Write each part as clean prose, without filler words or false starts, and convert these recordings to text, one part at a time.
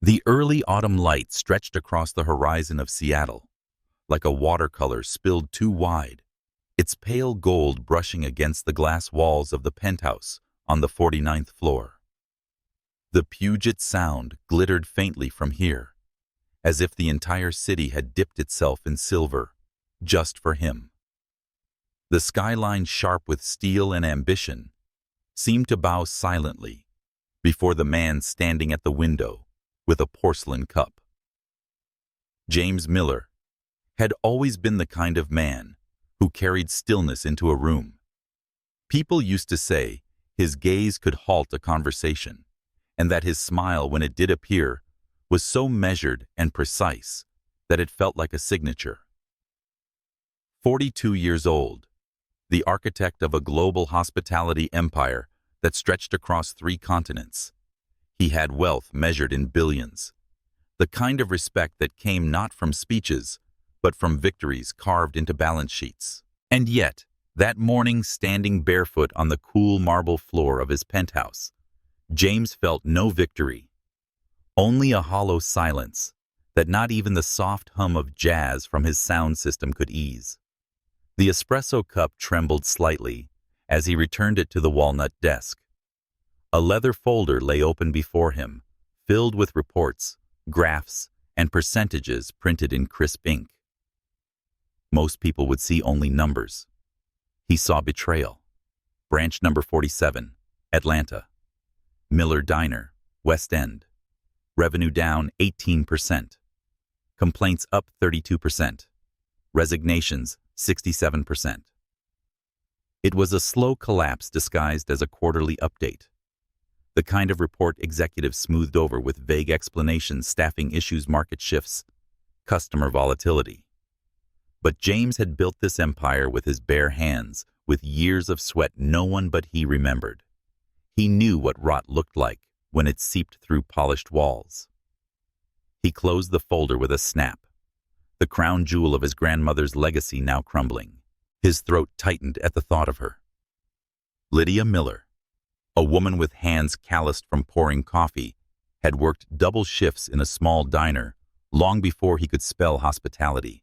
The early autumn light stretched across the horizon of Seattle, like a watercolor spilled too wide, its pale gold brushing against the glass walls of the penthouse on the 49th floor. The Puget Sound glittered faintly from here, as if the entire city had dipped itself in silver, just for him. The skyline, sharp with steel and ambition, seemed to bow silently before the man standing at the window with a porcelain cup. James Miller had always been the kind of man who carried stillness into a room. People used to say his gaze could halt a conversation, and that his smile, when it did appear, was so measured and precise that it felt like a signature. 42 years old, the architect of a global hospitality empire that stretched across 3 continents, he had wealth measured in billions, the kind of respect that came not from speeches, but from victories carved into balance sheets. And yet, that morning, standing barefoot on the cool marble floor of his penthouse, James felt no victory, only a hollow silence that not even the soft hum of jazz from his sound system could ease. The espresso cup trembled slightly as he returned it to the walnut desk. A leather folder lay open before him, filled with reports, graphs, and percentages printed in crisp ink. Most people would see only numbers. He saw betrayal. Branch number 47, Atlanta. Miller Diner, West End. Revenue down 18%. Complaints up 32%. Resignations 67%. It was a slow collapse disguised as a quarterly update. The kind of report executives smoothed over with vague explanations: staffing issues, market shifts, customer volatility. But James had built this empire with his bare hands, with years of sweat no one but he remembered. He knew what rot looked like when it seeped through polished walls. He closed the folder with a snap, the crown jewel of his grandmother's legacy now crumbling. His throat tightened at the thought of her. Lydia Miller, a woman with hands calloused from pouring coffee, had worked double shifts in a small diner long before he could spell hospitality.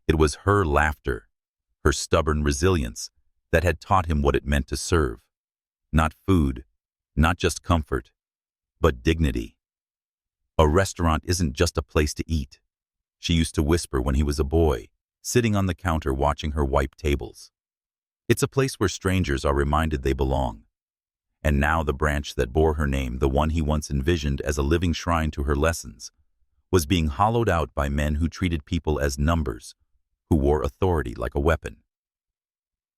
It was her laughter, her stubborn resilience, that had taught him what it meant to serve. Not food, not just comfort, but dignity. A restaurant isn't just a place to eat, she used to whisper when he was a boy, sitting on the counter watching her wipe tables. It's a place where strangers are reminded they belong. And now the branch that bore her name, the one he once envisioned as a living shrine to her lessons, was being hollowed out by men who treated people as numbers, who wore authority like a weapon.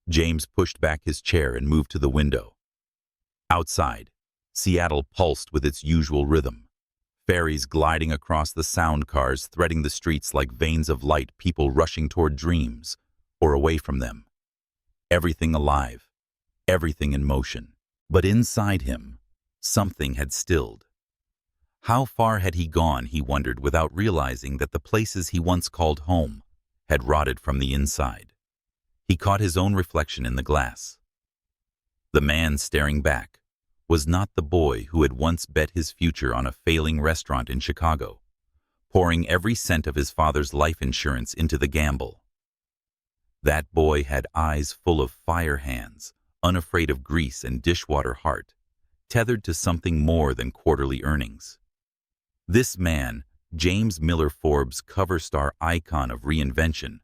James pushed back his chair and moved to the window. Outside, Seattle pulsed with its usual rhythm. Ferries gliding across the sound cars, threading the streets like veins of light, people rushing toward dreams or away from them. Everything alive, everything in motion. But inside him, something had stilled. How far had he gone, he wondered, without realizing that the places he once called home had rotted from the inside? He caught his own reflection in the glass. The man staring back was not the boy who had once bet his future on a failing restaurant in Chicago, pouring every cent of his father's life insurance into the gamble. That boy had eyes full of fire hands, unafraid of grease and dishwater heart, tethered to something more than quarterly earnings. This man, James Miller, Forbes cover star icon of reinvention,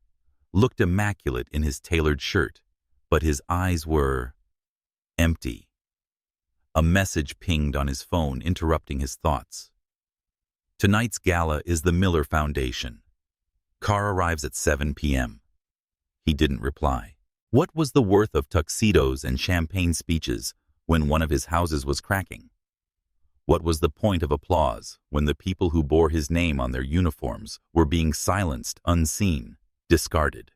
looked immaculate in his tailored shirt, but his eyes were empty. A message pinged on his phone, interrupting his thoughts. Tonight's gala is the Miller Foundation. Car arrives at 7 p.m. He didn't reply. What was the worth of tuxedos and champagne speeches when one of his houses was cracking? What was the point of applause when the people who bore his name on their uniforms were being silenced, unseen, discarded?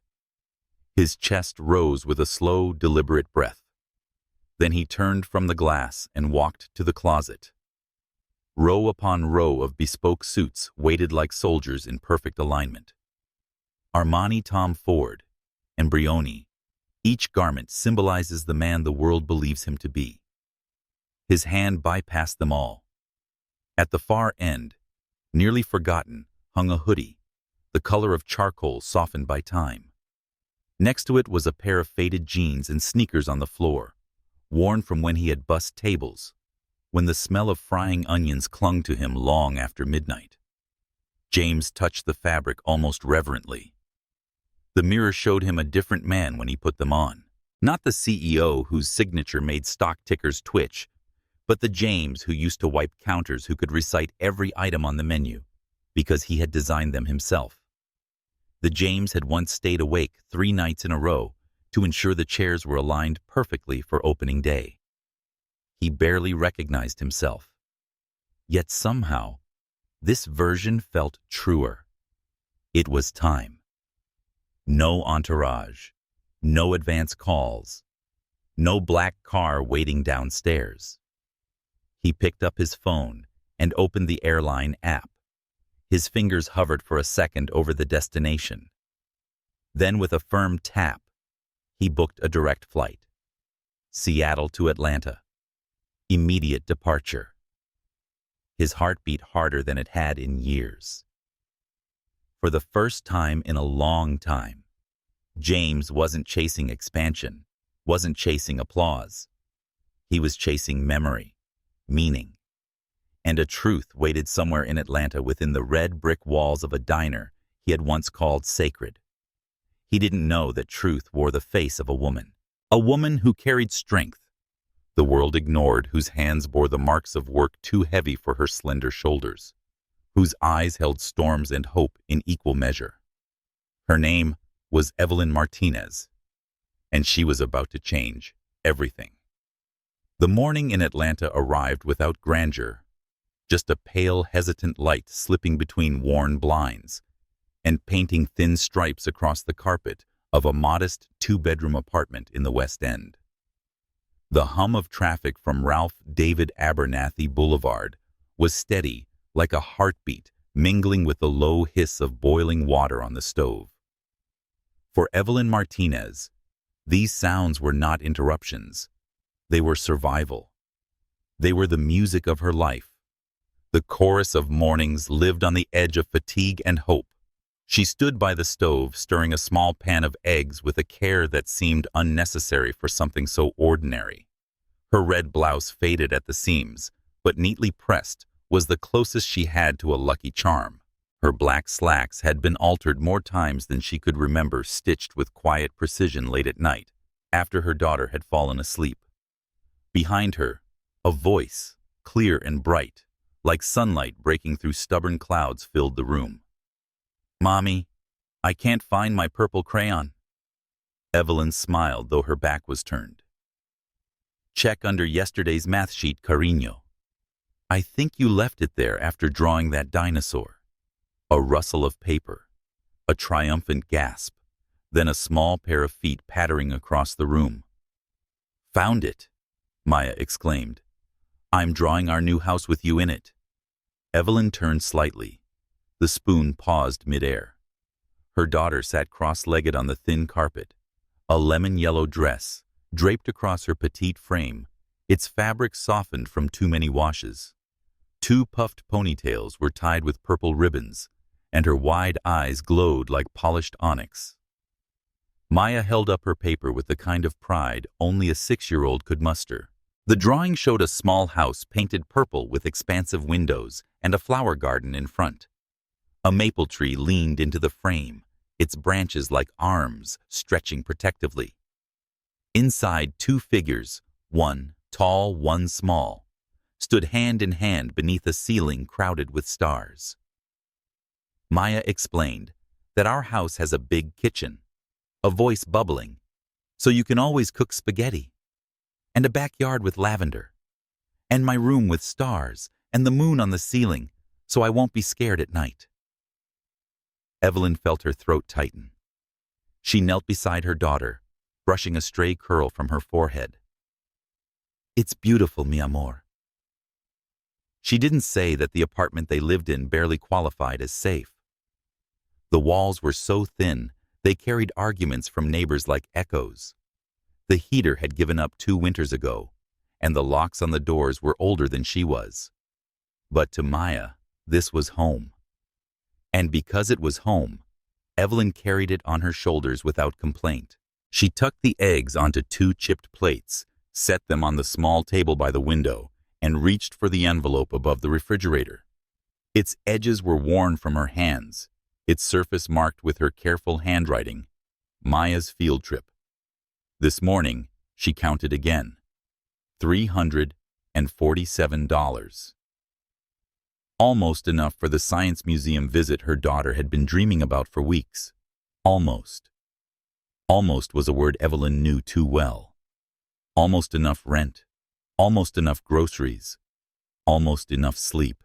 His chest rose with a slow, deliberate breath. Then he turned from the glass and walked to the closet. Row upon row of bespoke suits waited like soldiers in perfect alignment. Armani, Tom Ford, and Brioni, each garment symbolizes the man the world believes him to be. His hand bypassed them all. At the far end, Nearly forgotten, hung a hoodie, the color of charcoal softened by time. Next to it was a pair of faded jeans and sneakers on the floor, worn from when he had bussed tables, when the smell of frying onions clung to him long after midnight. James touched the fabric almost reverently. The mirror showed him a different man when he put them on. Not the CEO whose signature made stock tickers twitch, but the James who used to wipe counters, who could recite every item on the menu because he had designed them himself. The James had once stayed awake 3 nights in a row to ensure the chairs were aligned perfectly for opening day. He barely recognized himself. Yet somehow, this version felt truer. It was time. No entourage, no advance calls, no black car waiting downstairs. He picked up his phone and opened the airline app. His fingers hovered for a second over the destination. Then, with a firm tap, he booked a direct flight. Seattle to Atlanta. Immediate departure. His heart beat harder than it had in years. For the first time in a long time, James wasn't chasing expansion, wasn't chasing applause. He was chasing memory, meaning, and a truth waited somewhere in Atlanta within the red brick walls of a diner he had once called sacred. He didn't know that truth wore the face of a woman who carried strength the world ignored, whose hands bore the marks of work too heavy for her slender shoulders, whose eyes held storms and hope in equal measure. Her name was Evelyn Martinez, and she was about to change everything. The morning in Atlanta arrived without grandeur, just a pale, hesitant light slipping between worn blinds and painting thin stripes across the carpet of a modest 2-bedroom apartment in the West End. The hum of traffic from Ralph David Abernathy Boulevard was steady, like a heartbeat, mingling with the low hiss of boiling water on the stove. For Evelyn Martinez, these sounds were not interruptions. They were survival. They were the music of her life. The chorus of mornings lived on the edge of fatigue and hope. She stood by the stove, stirring a small pan of eggs with a care that seemed unnecessary for something so ordinary. Her red blouse, faded at the seams, but neatly pressed, was the closest she had to a Lucky Charm. Her black slacks had been altered more times than she could remember, stitched with quiet precision late at night, after her daughter had fallen asleep. Behind her, a voice, clear and bright, like sunlight breaking through stubborn clouds, filled the room. "Mommy, I can't find my purple crayon." Evelyn smiled, though her back was turned. "Check under yesterday's math sheet, cariño. I think you left it there after drawing that dinosaur." A rustle of paper, a triumphant gasp, then a small pair of feet pattering across the room. "Found it," Maya exclaimed. "I'm drawing our new house with you in it." Evelyn turned slightly. The spoon paused midair. Her daughter sat cross-legged on the thin carpet, a lemon-yellow dress draped across her petite frame, its fabric softened from too many washes. 2 puffed ponytails were tied with purple ribbons, and her wide eyes glowed like polished onyx. Maya held up her paper with the kind of pride only a 6-year-old could muster. The drawing showed a small house painted purple with expansive windows and a flower garden in front. A maple tree leaned into the frame, its branches like arms stretching protectively. Inside, 2 figures, one tall, one small, stood hand in hand beneath a ceiling crowded with stars. Maya explained that our house has a big kitchen, a voice bubbling, so you can always cook spaghetti, and a backyard with lavender, and my room with stars and the moon on the ceiling, so I won't be scared at night. Evelyn felt her throat tighten. She knelt beside her daughter, brushing a stray curl from her forehead. "It's beautiful, mi amor." She didn't say that the apartment they lived in barely qualified as safe. The walls were so thin, they carried arguments from neighbors like echoes. The heater had given up 2 winters ago, and the locks on the doors were older than she was. But to Maya, This was home. And because it was home, Evelyn carried it on her shoulders without complaint. She tucked the eggs onto 2 chipped plates, set them on the small table by the window, and reached for the envelope above the refrigerator. Its edges were worn from her hands, its surface marked with her careful handwriting, Maya's field trip. This morning, she counted again. $347. Almost enough for the science museum visit her daughter had been dreaming about for weeks. Almost. Almost was a word Evelyn knew too well. Almost enough rent. Almost enough groceries. Almost enough sleep.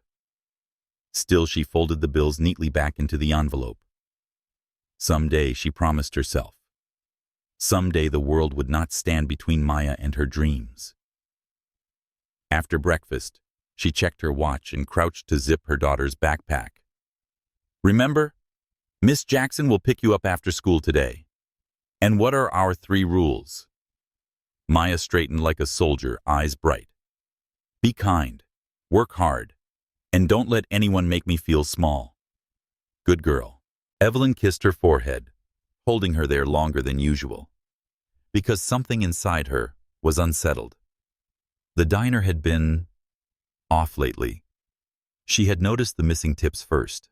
Still, she folded the bills neatly back into the envelope. Someday, she promised herself. Someday the world would not stand between Maya and her dreams. After breakfast, she checked her watch and crouched to zip her daughter's backpack. Remember, Miss Jackson will pick you up after school today. And what are our 3 rules? Maya straightened like a soldier, eyes bright. Be kind, work hard, and don't let anyone make me feel small. Good girl. Evelyn kissed her forehead, holding her there longer than usual, because something inside her was unsettled. The diner had been off lately. She had noticed the missing tips first.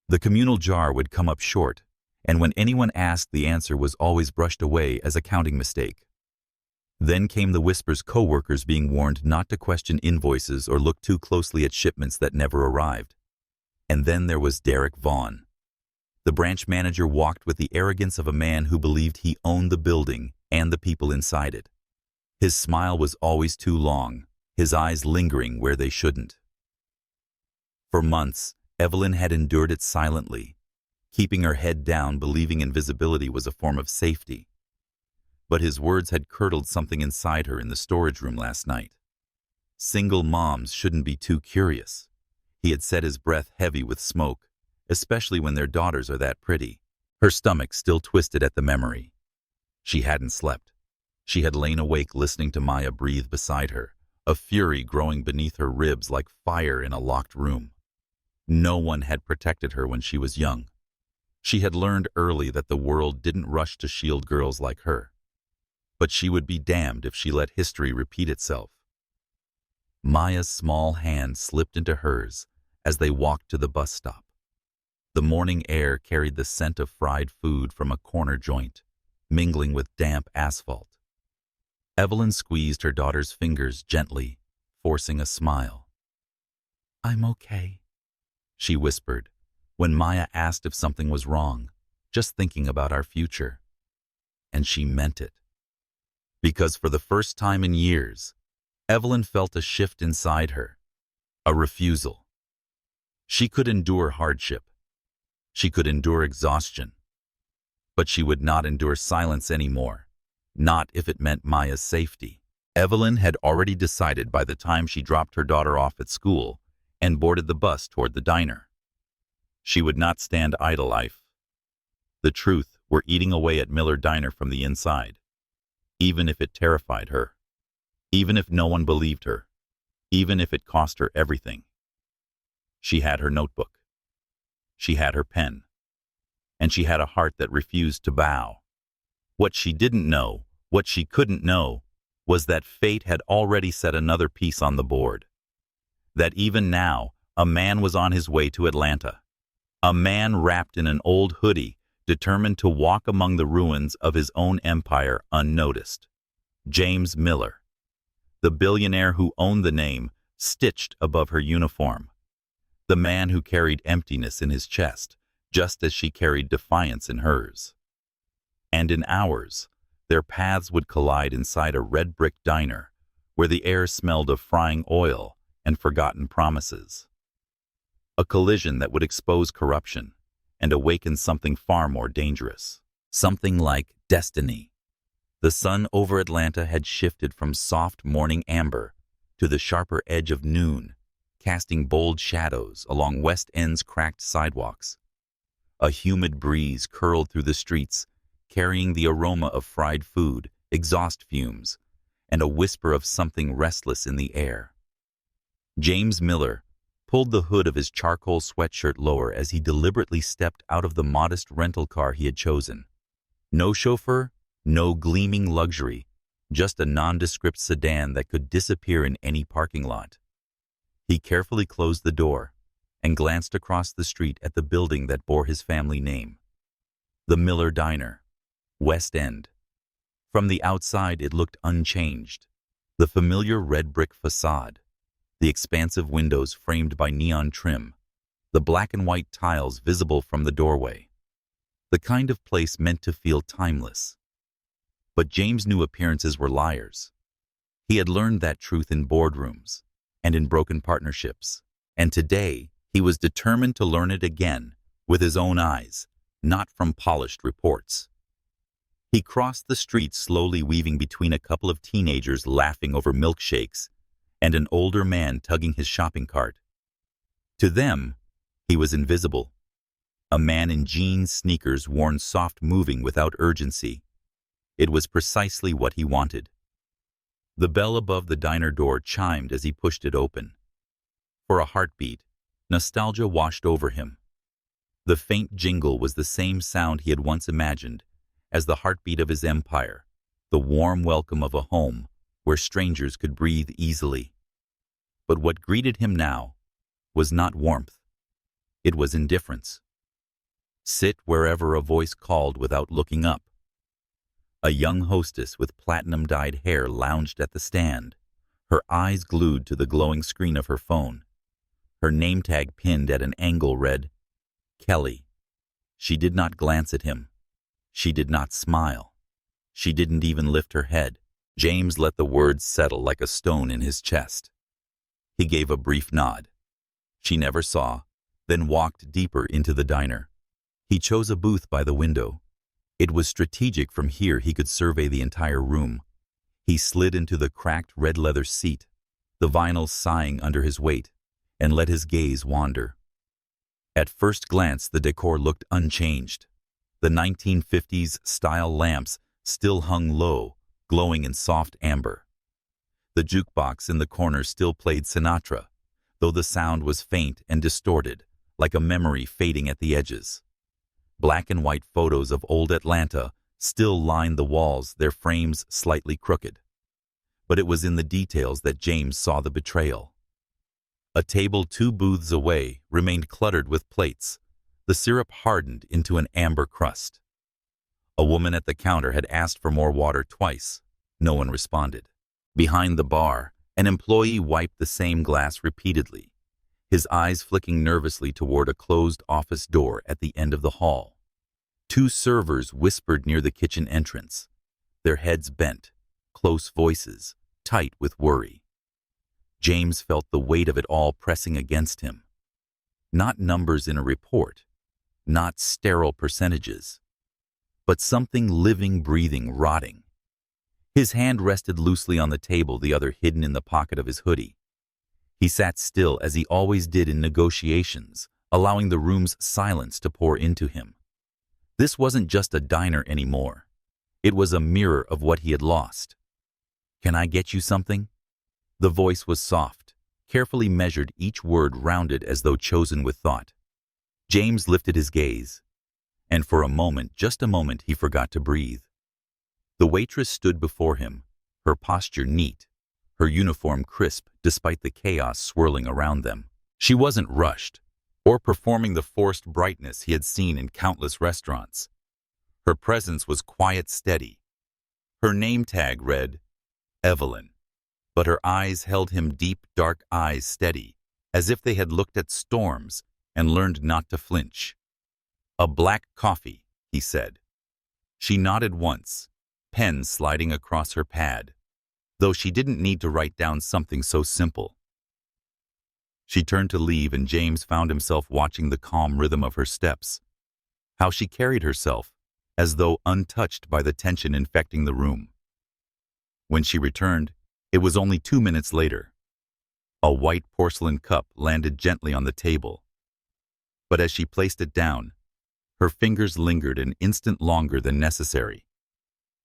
The communal jar would come up short, and when anyone asked, the answer was always brushed away as a counting mistake. Then came the whispers, co-workers being warned not to question invoices or look too closely at shipments that never arrived. And then there was Derek Vaughn. The branch manager walked with the arrogance of a man who believed he owned the building and the people inside it. His smile was always too long, his eyes lingering where they shouldn't. For months, Evelyn had endured it silently, keeping her head down, believing invisibility was a form of safety. But his words had curdled something inside her in the storage room last night. Single moms shouldn't be too curious. He had said, his breath heavy with smoke, especially when their daughters are that pretty. Her stomach still twisted at the memory. She hadn't slept. She had lain awake listening to Maya breathe beside her, a fury growing beneath her ribs like fire in a locked room. No one had protected her when she was young. She had learned early that the world didn't rush to shield girls like her. But she would be damned if she let history repeat itself. Maya's small hand slipped into hers as they walked to the bus stop. The morning air carried the scent of fried food from a corner joint, mingling with damp asphalt. Evelyn squeezed her daughter's fingers gently, forcing a smile. "I'm okay," she whispered, when Maya asked if something was wrong, just thinking about our future. And she meant it. Because for the first time in years, Evelyn felt a shift inside her, a refusal. She could endure hardship. She could endure exhaustion. But she would not endure silence anymore, not if it meant Maya's safety. Evelyn had already decided by the time she dropped her daughter off at school and boarded the bus toward the diner. She would not stand idle life. The truth were eating away at Miller Diner from the inside, even if it terrified her, even if no one believed her, even if it cost her everything. She had her notebook. She had her pen. And she had a heart that refused to bow. What she didn't know, what she couldn't know, was that fate had already set another piece on the board. That even now, a man was on his way to Atlanta. A man wrapped in an old hoodie, determined to walk among the ruins of his own empire unnoticed. James Miller, the billionaire who owned the name stitched above her uniform. The man who carried emptiness in his chest, just as she carried defiance in hers. And in hours, their paths would collide inside a red brick diner, where the air smelled of frying oil and forgotten promises. A collision that would expose corruption and awaken something far more dangerous. Something like destiny. The sun over Atlanta had shifted from soft morning amber to the sharper edge of noon, casting bold shadows along West End's cracked sidewalks. A humid breeze curled through the streets, carrying the aroma of fried food, exhaust fumes, and a whisper of something restless in the air. James Miller pulled the hood of his charcoal sweatshirt lower as he deliberately stepped out of the modest rental car he had chosen. No chauffeur, no gleaming luxury, just a nondescript sedan that could disappear in any parking lot. He carefully closed the door and glanced across the street at the building that bore his family name. The Miller Diner, West End. From the outside, it looked unchanged. The familiar red brick facade, the expansive windows framed by neon trim, the black and white tiles visible from the doorway. The kind of place meant to feel timeless. But James knew appearances were liars. He had learned that truth in boardrooms and in broken partnerships, and today he was determined to learn it again with his own eyes, not from polished reports. He crossed the street slowly, weaving between a couple of teenagers laughing over milkshakes and an older man tugging his shopping cart. To them, he was invisible. A man in jeans, sneakers, worn soft, moving without urgency. It was precisely what he wanted. The bell above the diner door chimed as he pushed it open. For a heartbeat, nostalgia washed over him. The faint jingle was the same sound he had once imagined as the heartbeat of his empire, the warm welcome of a home where strangers could breathe easily. But what greeted him now was not warmth. It was indifference. Sit wherever a voice called without looking up. A young hostess with platinum-dyed hair lounged at the stand, her eyes glued to the glowing screen of her phone. Her name tag pinned at an angle read, Kelly. She did not glance at him. She did not smile. She didn't even lift her head. James let the words settle like a stone in his chest. He gave a brief nod. She never saw, then walked deeper into the diner. He chose a booth by the window. It was strategic. From here he could survey the entire room. He slid into the cracked red leather seat, the vinyl sighing under his weight, and let his gaze wander. At first glance, the decor looked unchanged. The 1950s style lamps still hung low, glowing in soft amber. The jukebox in the corner still played Sinatra, though the sound was faint and distorted, like a memory fading at the edges. Black and white photos of old Atlanta still lined the walls, their frames slightly crooked. But it was in the details that James saw the betrayal. A table 2 booths away remained cluttered with plates, the syrup hardened into an amber crust. A woman at the counter had asked for more water twice. No one responded. Behind the bar, an employee wiped the same glass repeatedly, his eyes flicking nervously toward a closed office door at the end of the hall. 2 servers whispered near the kitchen entrance, their heads bent, close voices, tight with worry. James felt the weight of it all pressing against him. Not numbers in a report, not sterile percentages, but something living, breathing, rotting. His hand rested loosely on the table, the other hidden in the pocket of his hoodie. He sat still as he always did in negotiations, allowing the room's silence to pour into him. This wasn't just a diner anymore. It was a mirror of what he had lost. "Can I get you something?" The voice was soft, carefully measured, each word rounded as though chosen with thought. James lifted his gaze, and for a moment, just a moment, he forgot to breathe. The waitress stood before him, her posture neat, her uniform crisp despite the chaos swirling around them. She wasn't rushed, or performing the forced brightness he had seen in countless restaurants. Her presence was quiet, steady. Her name tag read, Evelyn, but her eyes held him, deep, dark eyes, steady, as if they had looked at storms and learned not to flinch. "A black coffee," he said. She nodded once, pen sliding across her pad, though she didn't need to write down something so simple. She turned to leave, and James found himself watching the calm rhythm of her steps, how she carried herself, as though untouched by the tension infecting the room. When she returned, it was only 2 minutes later. A white porcelain cup landed gently on the table. But as she placed it down, her fingers lingered an instant longer than necessary.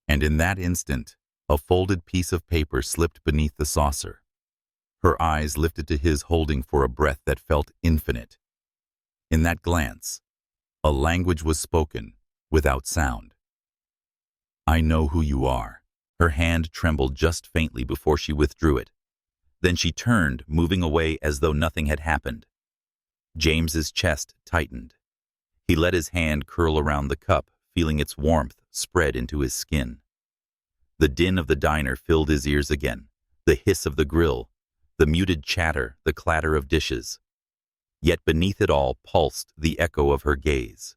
And in that instant, a folded piece of paper slipped beneath the saucer. Her eyes lifted to his, holding for a breath that felt infinite. In that glance, a language was spoken, without sound. "I know who you are." Her hand trembled just faintly before she withdrew it. Then she turned, moving away as though nothing had happened. James's chest tightened. He let his hand curl around the cup, feeling its warmth spread into his skin. The din of the diner filled his ears again, the hiss of the grill, the muted chatter, the clatter of dishes. Yet beneath it all pulsed the echo of her gaze.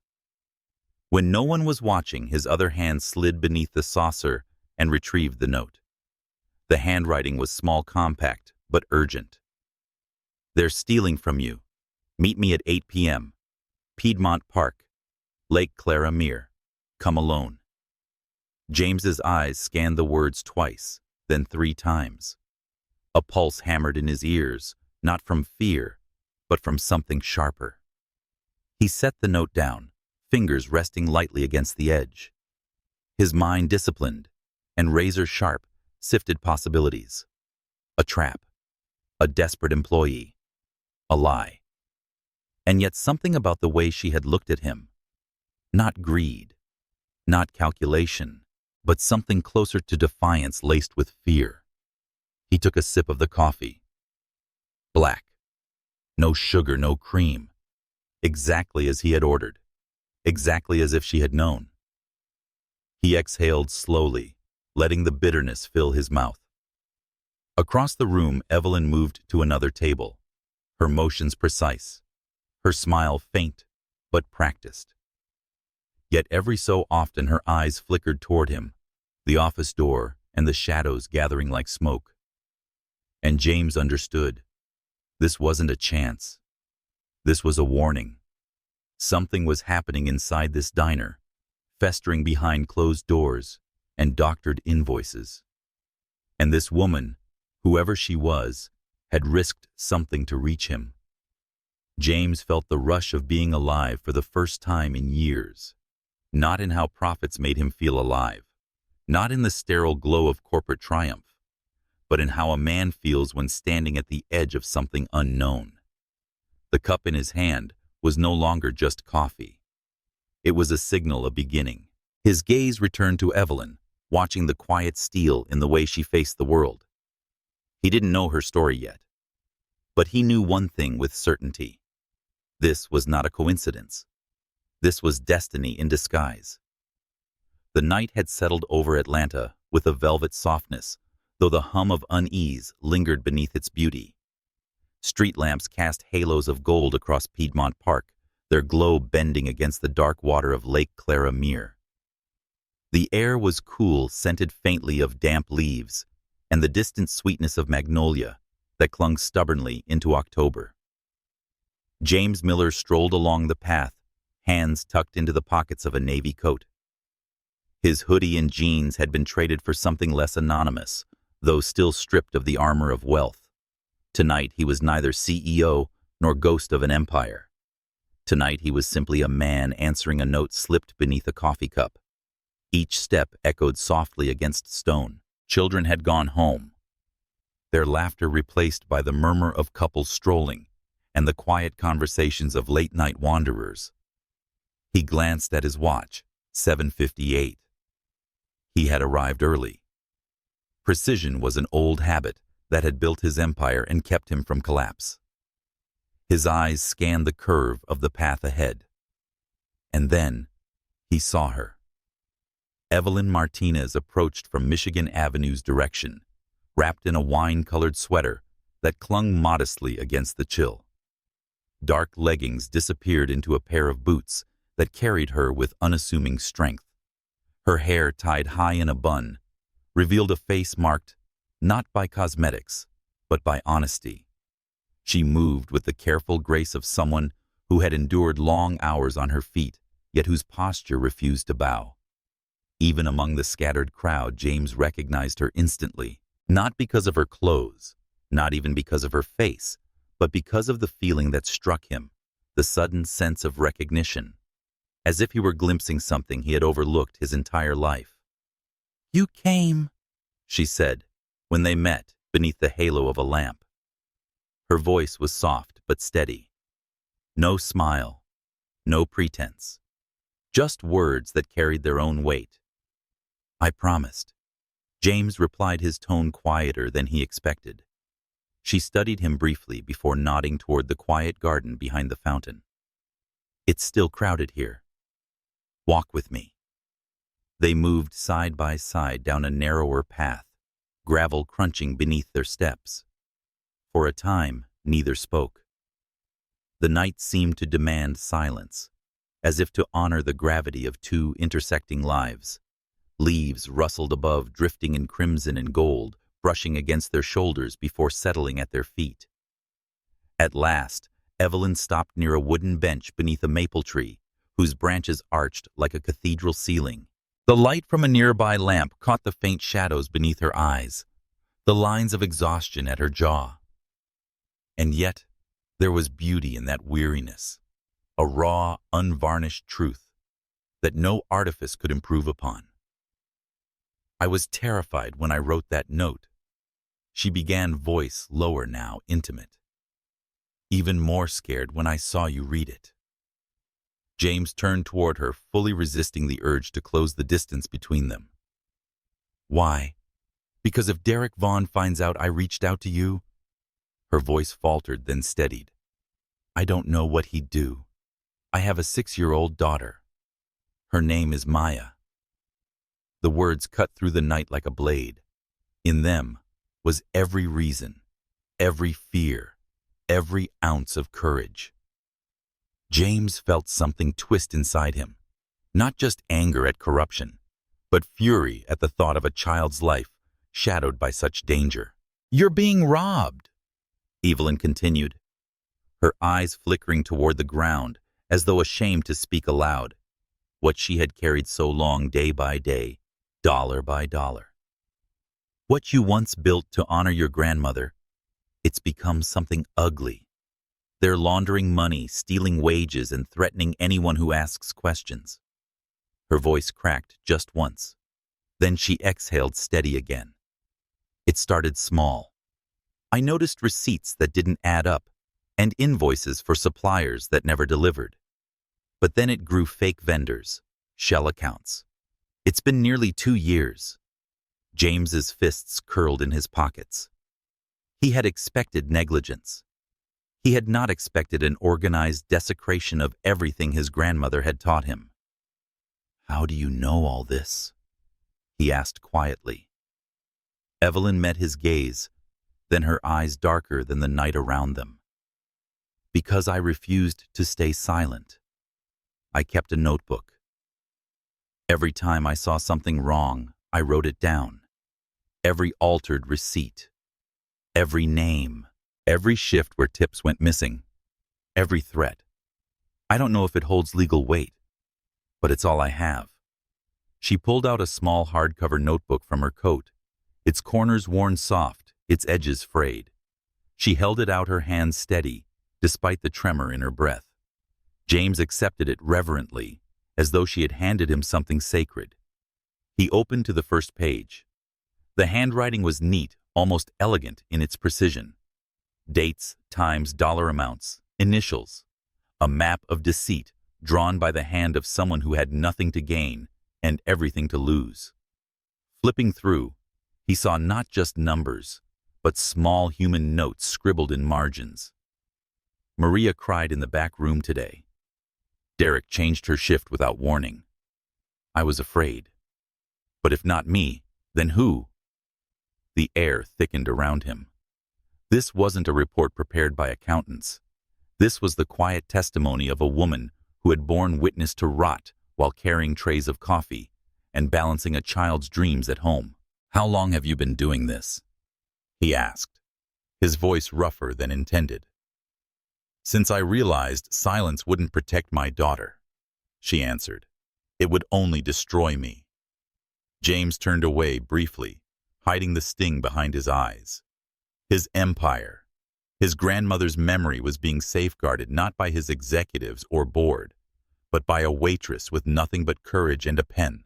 When no one was watching, his other hand slid beneath the saucer and retrieved the note. The handwriting was small, compact, but urgent. "They're stealing from you. Meet me at 8 p.m. Piedmont Park, Lake Clara Mere. Come alone." James's eyes scanned the words twice, then 3 times. A pulse hammered in his ears, not from fear, but from something sharper. He set the note down, fingers resting lightly against the edge. His mind disciplined, and razor-sharp, sifted possibilities. A trap, a desperate employee, a lie. And yet something about the way she had looked at him. Not greed, not calculation, but something closer to defiance laced with fear. He took a sip of the coffee. Black. No sugar, no cream. Exactly as he had ordered. Exactly as if she had known. He exhaled slowly, letting the bitterness fill his mouth. Across the room, Evelyn moved to another table, her motions precise, her smile faint but practiced. Yet every so often her eyes flickered toward him, the office door and the shadows gathering like smoke. And James understood. This wasn't a chance. This was a warning. Something was happening inside this diner, festering behind closed doors and doctored invoices. And this woman, whoever she was, had risked something to reach him. James felt the rush of being alive for the first time in years. Not in how profits made him feel alive, not in the sterile glow of corporate triumph, but in how a man feels when standing at the edge of something unknown. The cup in his hand was no longer just coffee. It was a signal of beginning. His gaze returned to Evelyn, watching the quiet steel in the way she faced the world. He didn't know her story yet, but he knew one thing with certainty. This was not a coincidence. This was destiny in disguise. The night had settled over Atlanta with a velvet softness, though the hum of unease lingered beneath its beauty. Street lamps cast halos of gold across Piedmont Park, their glow bending against the dark water of Lake Clara Mere. The air was cool, scented faintly of damp leaves, and the distant sweetness of magnolia that clung stubbornly into October. James Miller strolled along the path, hands tucked into the pockets of a navy coat. His hoodie and jeans had been traded for something less anonymous, though still stripped of the armor of wealth. Tonight he was neither CEO nor ghost of an empire. Tonight he was simply a man answering a note slipped beneath a coffee cup. Each step echoed softly against stone. Children had gone home, their laughter replaced by the murmur of couples strolling and the quiet conversations of late-night wanderers. He glanced at his watch, 7:58. He had arrived early. Precision was an old habit that had built his empire and kept him from collapse. His eyes scanned the curve of the path ahead. And then he saw her. Evelyn Martinez approached from Michigan Avenue's direction, wrapped in a wine-colored sweater that clung modestly against the chill. Dark leggings disappeared into a pair of boots that carried her with unassuming strength. Her hair, tied high in a bun, revealed a face marked not by cosmetics, but by honesty. She moved with the careful grace of someone who had endured long hours on her feet, yet whose posture refused to bow. Even among the scattered crowd, James recognized her instantly, not because of her clothes, not even because of her face, but because of the feeling that struck him, the sudden sense of recognition, as if he were glimpsing something he had overlooked his entire life. "You came," she said, when they met beneath the halo of a lamp. Her voice was soft but steady. No smile, no pretense. Just words that carried their own weight. I promised. James replied, his tone quieter than he expected. She studied him briefly before nodding toward the quiet garden behind the fountain. It's still crowded here. Walk with me. They moved side by side down a narrower path, gravel crunching beneath their steps. For a time, neither spoke. The night seemed to demand silence, as if to honor the gravity of two intersecting lives. Leaves rustled above, drifting in crimson and gold, brushing against their shoulders before settling at their feet. At last, Evelyn stopped near a wooden bench beneath a maple tree, whose branches arched like a cathedral ceiling. The light from a nearby lamp caught the faint shadows beneath her eyes, the lines of exhaustion at her jaw. And yet, there was beauty in that weariness, a raw, unvarnished truth that no artifice could improve upon. I was terrified when I wrote that note. She began, voice lower now, intimate. Even more scared when I saw you read it. James turned toward her, fully resisting the urge to close the distance between them. Why? Because if Derek Vaughn finds out I reached out to you? Her voice faltered, then steadied. I don't know what he'd do. I have a 6-year-old daughter. Her name is Maya. The words cut through the night like a blade. In them was every reason, every fear, every ounce of courage. James felt something twist inside him, not just anger at corruption, but fury at the thought of a child's life shadowed by such danger. You're being robbed, Evelyn continued, her eyes flickering toward the ground as though ashamed to speak aloud. What she had carried so long, day by day, dollar by dollar. What you once built to honor your grandmother, it's become something ugly. They're laundering money, stealing wages, and threatening anyone who asks questions. Her voice cracked just once. Then she exhaled, steady again. It started small. I noticed receipts that didn't add up, and invoices for suppliers that never delivered. But then it grew: fake vendors, shell accounts. It's been nearly 2 years. James's fists curled in his pockets. He had expected negligence. He had not expected an organized desecration of everything his grandmother had taught him. How do you know all this? He asked quietly. Evelyn met his gaze, then her eyes darker than the night around them. Because I refused to stay silent. I kept a notebook. Every time I saw something wrong, I wrote it down. Every altered receipt. Every name. Every shift where tips went missing. Every threat. I don't know if it holds legal weight, but it's all I have. She pulled out a small hardcover notebook from her coat, its corners worn soft, its edges frayed. She held it out, her hands steady, despite the tremor in her breath. James accepted it reverently, as though she had handed him something sacred. He opened to the first page. The handwriting was neat, almost elegant in its precision. Dates, times, dollar amounts, initials. A map of deceit drawn by the hand of someone who had nothing to gain and everything to lose. Flipping through, he saw not just numbers, but small human notes scribbled in margins. Maria cried in the back room today. Derek changed her shift without warning. I was afraid. But if not me, then who? The air thickened around him. This wasn't a report prepared by accountants. This was the quiet testimony of a woman who had borne witness to rot while carrying trays of coffee and balancing a child's dreams at home. How long have you been doing this? He asked, his voice rougher than intended. Since I realized silence wouldn't protect my daughter, she answered. It would only destroy me. James turned away briefly, hiding the sting behind his eyes. His empire, his grandmother's memory, was being safeguarded not by his executives or board, but by a waitress with nothing but courage and a pen.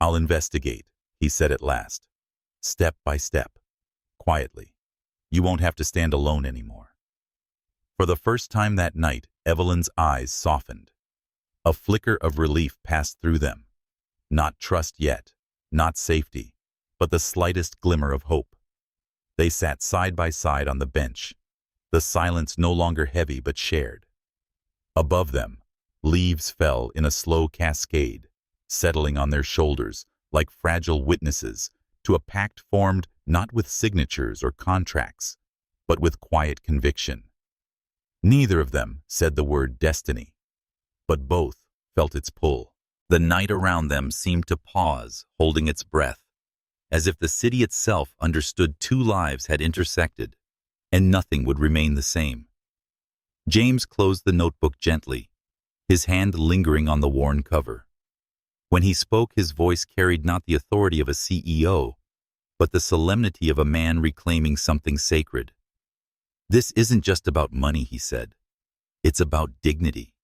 I'll investigate, he said at last, step by step, quietly. You won't have to stand alone anymore." For the first time that night, Evelyn's eyes softened. A flicker of relief passed through them. Not trust yet, not safety, but the slightest glimmer of hope. They sat side by side on the bench, the silence no longer heavy but shared. Above them, leaves fell in a slow cascade, settling on their shoulders like fragile witnesses to a pact formed not with signatures or contracts, but with quiet conviction. Neither of them said the word destiny, but both felt its pull. The night around them seemed to pause, holding its breath, as if the city itself understood two lives had intersected, and nothing would remain the same. James closed the notebook gently, his hand lingering on the worn cover. When he spoke, his voice carried not the authority of a CEO, but the solemnity of a man reclaiming something sacred. "This isn't just about money," he said. "It's about dignity,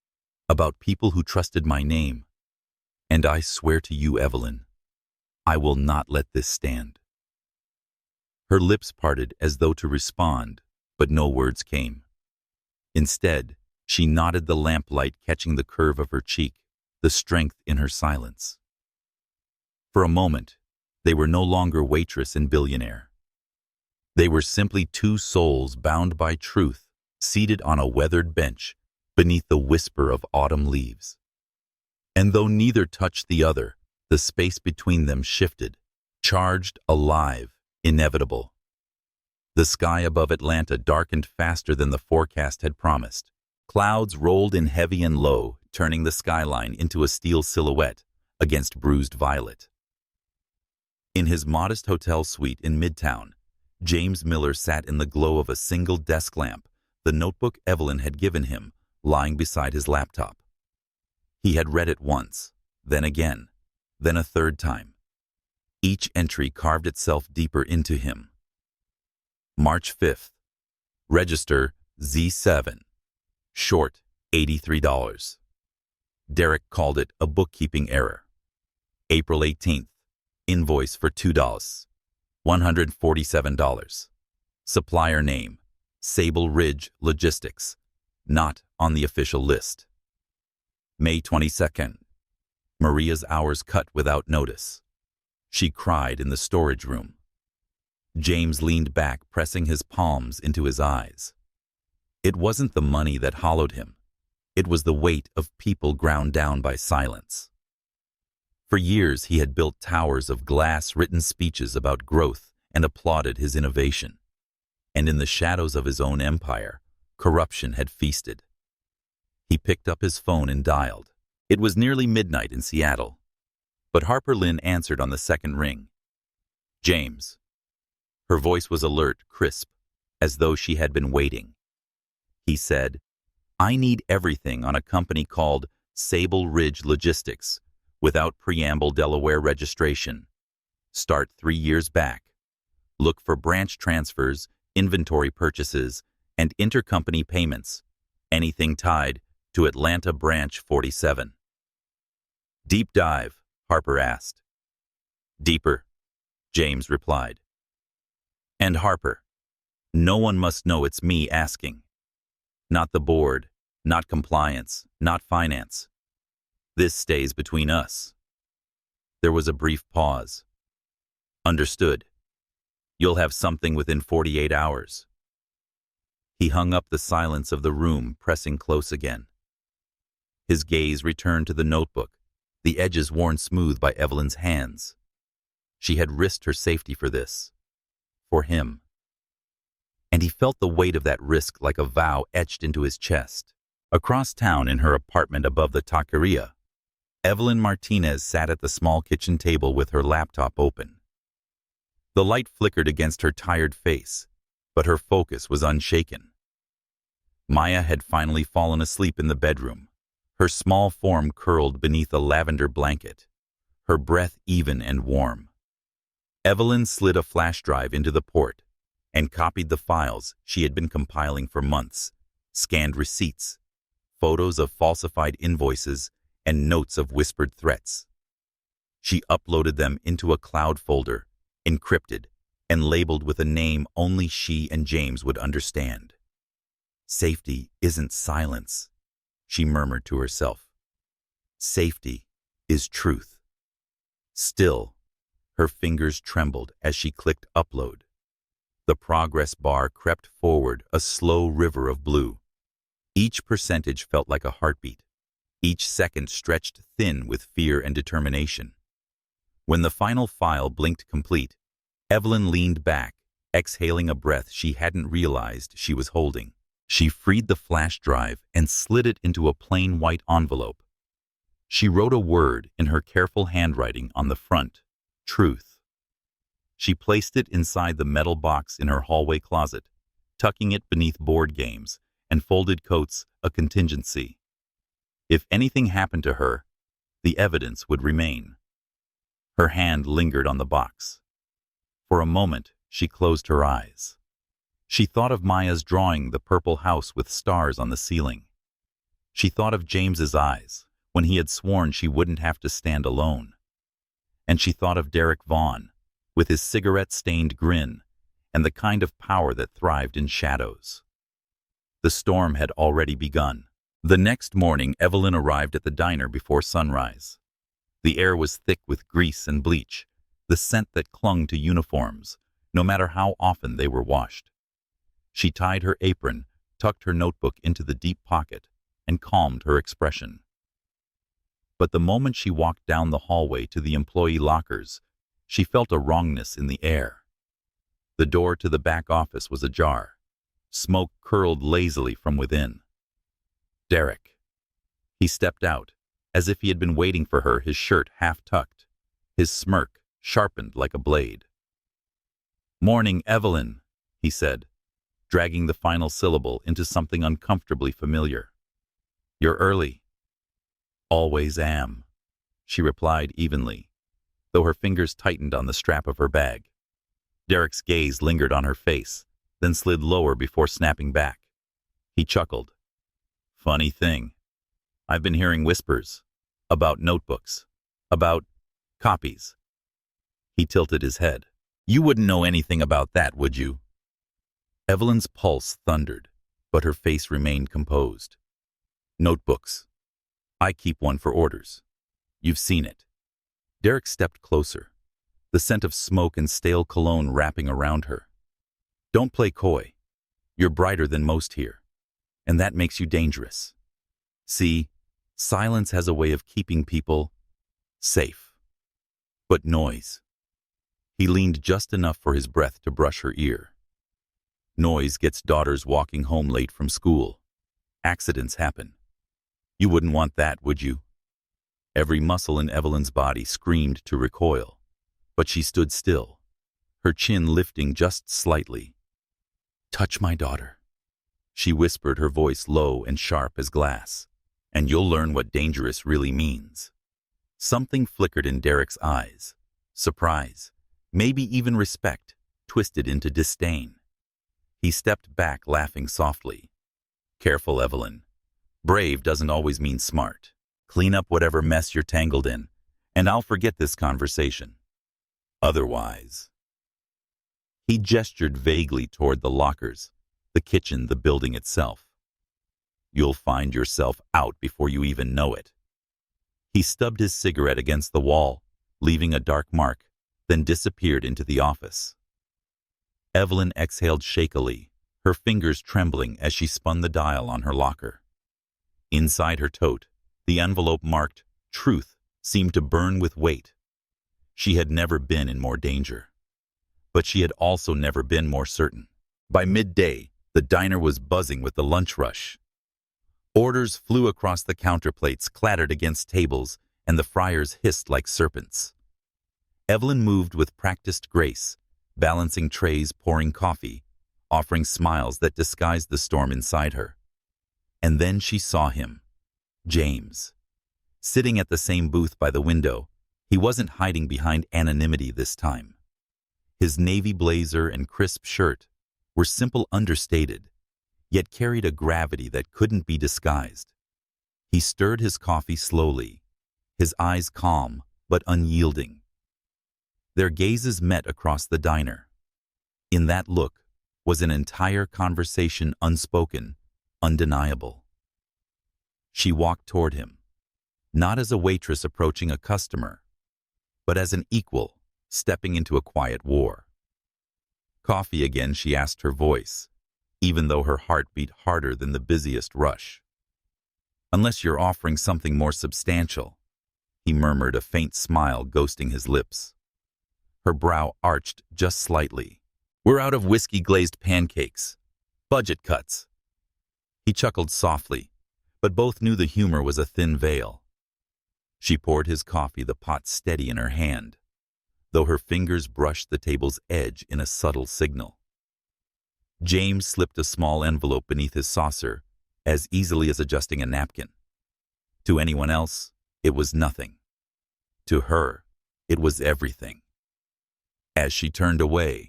about people who trusted my name. And I swear to you, Evelyn, I will not let this stand." Her lips parted as though to respond, but no words came. Instead, she nodded, the lamplight catching the curve of her cheek, the strength in her silence. For a moment, they were no longer Waitress and Billionaire. They were simply two souls bound by truth, seated on a weathered bench beneath the whisper of autumn leaves. And though neither touched the other, the space between them shifted, charged, alive, inevitable. The sky above Atlanta darkened faster than the forecast had promised. Clouds rolled in heavy and low, turning the skyline into a steel silhouette against bruised violet. In his modest hotel suite in Midtown, James Miller sat in the glow of a single desk lamp, the notebook Evelyn had given him, lying beside his laptop. He had read it once, then again, then a third time. Each entry carved itself deeper into him. March 5th. Register Z7. Short, $83. Derek called it a bookkeeping error. April 18th. Invoice for $2. $147. Supplier name, Sable Ridge Logistics, not on the official list. May 22nd. Maria's hours cut without notice. She cried in the storage room. James leaned back, pressing his palms into his eyes. It wasn't the money that hollowed him. It was the weight of people ground down by silence. For years, he had built towers of glass, written speeches about growth, and applauded his innovation. And in the shadows of his own empire, corruption had feasted. He picked up his phone and dialed. It was nearly midnight in Seattle, but Harper Lynn answered on the second ring. "James." Her voice was alert, crisp, as though she had been waiting. He said, "I need everything on a company called Sable Ridge Logistics, without preamble, Delaware registration. Start 3 years back. Look for branch transfers, inventory purchases, and intercompany payments, anything tied to Atlanta Branch 47. "Deep dive?" Harper asked. "Deeper," James replied. "And Harper, no one must know it's me asking. Not the board, not compliance, not finance. This stays between us." There was a brief pause. "Understood. You'll have something within 48 hours. He hung up, the silence of the room pressing close again. His gaze returned to the notebook, the edges worn smooth by Evelyn's hands. She had risked her safety for this. For him. And he felt the weight of that risk like a vow etched into his chest. Across town, in her apartment above the taqueria, Evelyn Martinez sat at the small kitchen table with her laptop open. The light flickered against her tired face, but her focus was unshaken. Maya had finally fallen asleep in the bedroom, her small form curled beneath a lavender blanket, her breath even and warm. Evelyn slid a flash drive into the port and copied the files she had been compiling for months, scanned receipts, photos of falsified invoices, and notes of whispered threats. She uploaded them into a cloud folder, encrypted, and labeled with a name only she and James would understand. Safety isn't silence, she murmured to herself. Safety is truth. Still, her fingers trembled as she clicked upload. The progress bar crept forward, a slow river of blue. Each percentage felt like a heartbeat. Each second stretched thin with fear and determination. When the final file blinked complete, Evelyn leaned back, exhaling a breath she hadn't realized she was holding. She freed the flash drive and slid it into a plain white envelope. She wrote a word in her careful handwriting on the front, truth. She placed it inside the metal box in her hallway closet, tucking it beneath board games and folded coats, a contingency. If anything happened to her, the evidence would remain. Her hand lingered on the box. For a moment, she closed her eyes. She thought of Maya's drawing the purple house with stars on the ceiling. She thought of James's eyes, when he had sworn she wouldn't have to stand alone. And she thought of Derek Vaughn, with his cigarette-stained grin and the kind of power that thrived in shadows. The storm had already begun. The next morning, Evelyn arrived at the diner before sunrise. The air was thick with grease and bleach, the scent that clung to uniforms, no matter how often they were washed. She tied her apron, tucked her notebook into the deep pocket, and calmed her expression. But the moment she walked down the hallway to the employee lockers, she felt a wrongness in the air. The door to the back office was ajar. Smoke curled lazily from within. Derek. He stepped out, as if he had been waiting for her, his shirt half-tucked, his smirk sharpened like a blade. "Morning, Evelyn," he said, dragging the final syllable into something uncomfortably familiar. "You're early." "Always am," she replied evenly, though her fingers tightened on the strap of her bag. Derek's gaze lingered on her face, then slid lower before snapping back. He chuckled. "Funny thing. I've been hearing whispers. About notebooks. About copies." He tilted his head. "You wouldn't know anything about that, would you?" Evelyn's pulse thundered, but her face remained composed. "Notebooks. I keep one for orders. You've seen it." Derek stepped closer, the scent of smoke and stale cologne wrapping around her. "Don't play coy. You're brighter than most here, and that makes you dangerous. See, silence has a way of keeping people safe. But noise." He leaned just enough for his breath to brush her ear. "Noise gets daughters walking home late from school. Accidents happen. You wouldn't want that, would you?" Every muscle in Evelyn's body screamed to recoil, but she stood still, her chin lifting just slightly. "Touch my daughter," she whispered, her voice low and sharp as glass, "and you'll learn what dangerous really means." Something flickered in Derek's eyes. Surprise, maybe even respect, twisted into disdain. He stepped back, laughing softly. "Careful, Evelyn. Brave doesn't always mean smart. Clean up whatever mess you're tangled in, and I'll forget this conversation. Otherwise..." He gestured vaguely toward the lockers, the kitchen, the building itself. "You'll find yourself out before you even know it." He stubbed his cigarette against the wall, leaving a dark mark, then disappeared into the office. Evelyn exhaled shakily, her fingers trembling as she spun the dial on her locker. Inside her tote, the envelope marked "Truth" seemed to burn with weight. She had never been in more danger. But she had also never been more certain. By midday, the diner was buzzing with the lunch rush. Orders flew across the counterplates, clattered against tables, and the fryers hissed like serpents. Evelyn moved with practiced grace, balancing trays, pouring coffee, offering smiles that disguised the storm inside her. And then she saw him, James. Sitting at the same booth by the window, he wasn't hiding behind anonymity this time. His navy blazer and crisp shirt were simple, understated, yet carried a gravity that couldn't be disguised. He stirred his coffee slowly, his eyes calm but unyielding. Their gazes met across the diner. In that look was an entire conversation, unspoken, undeniable. She walked toward him, not as a waitress approaching a customer, but as an equal stepping into a quiet war. "Coffee again?" she asked, her voice, even though her heart beat harder than the busiest rush. "Unless you're offering something more substantial," he murmured, a faint smile ghosting his lips. Her brow arched just slightly. "We're out of whiskey-glazed pancakes. Budget cuts." He chuckled softly, but both knew the humor was a thin veil. She poured his coffee, the pot steady in her hand, though her fingers brushed the table's edge in a subtle signal. James slipped a small envelope beneath his saucer, as easily as adjusting a napkin. To anyone else, it was nothing. To her, it was everything. As she turned away,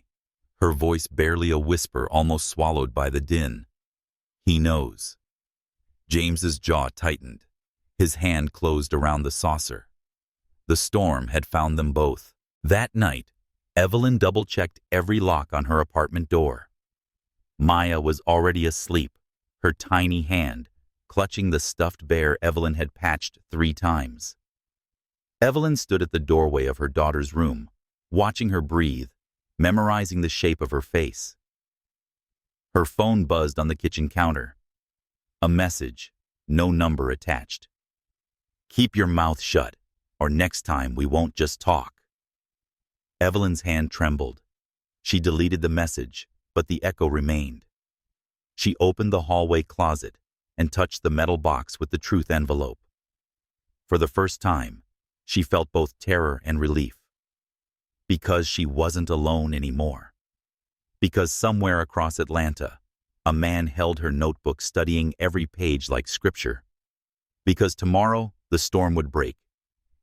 her voice barely a whisper, almost swallowed by the din. "He knows." James's jaw tightened. His hand closed around the saucer. The storm had found them both. That night, Evelyn double-checked every lock on her apartment door. Maya was already asleep, her tiny hand clutching the stuffed bear Evelyn had patched 3 times. Evelyn stood at the doorway of her daughter's room, watching her breathe, memorizing the shape of her face. Her phone buzzed on the kitchen counter. A message, no number attached. "Keep your mouth shut, or next time we won't just talk." Evelyn's hand trembled. She deleted the message, but the echo remained. She opened the hallway closet and touched the metal box with the truth envelope. For the first time, she felt both terror and relief. Because she wasn't alone anymore. Because somewhere across Atlanta, a man held her notebook, studying every page like scripture. Because tomorrow, the storm would break,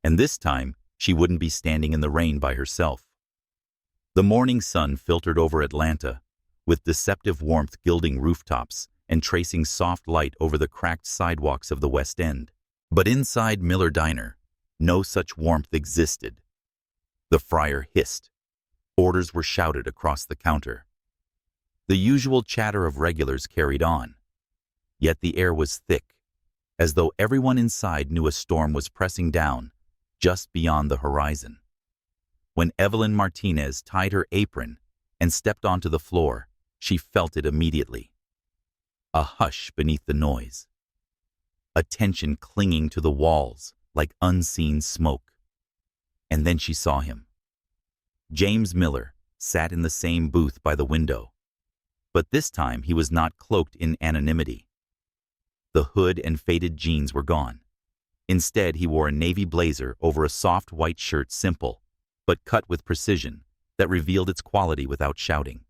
and this time, she wouldn't be standing in the rain by herself. The morning sun filtered over Atlanta, with deceptive warmth gilding rooftops and tracing soft light over the cracked sidewalks of the West End. But inside Miller Diner, no such warmth existed. The fryer hissed. Orders were shouted across the counter. The usual chatter of regulars carried on. Yet the air was thick, as though everyone inside knew a storm was pressing down just beyond the horizon. When Evelyn Martinez tied her apron and stepped onto the floor, she felt it immediately. A hush beneath the noise. A tension clinging to the walls like unseen smoke. And then she saw him. James Miller sat in the same booth by the window. But this time he was not cloaked in anonymity. The hood and faded jeans were gone. Instead, he wore a navy blazer over a soft white shirt, simple, but cut with precision, that revealed its quality without shouting.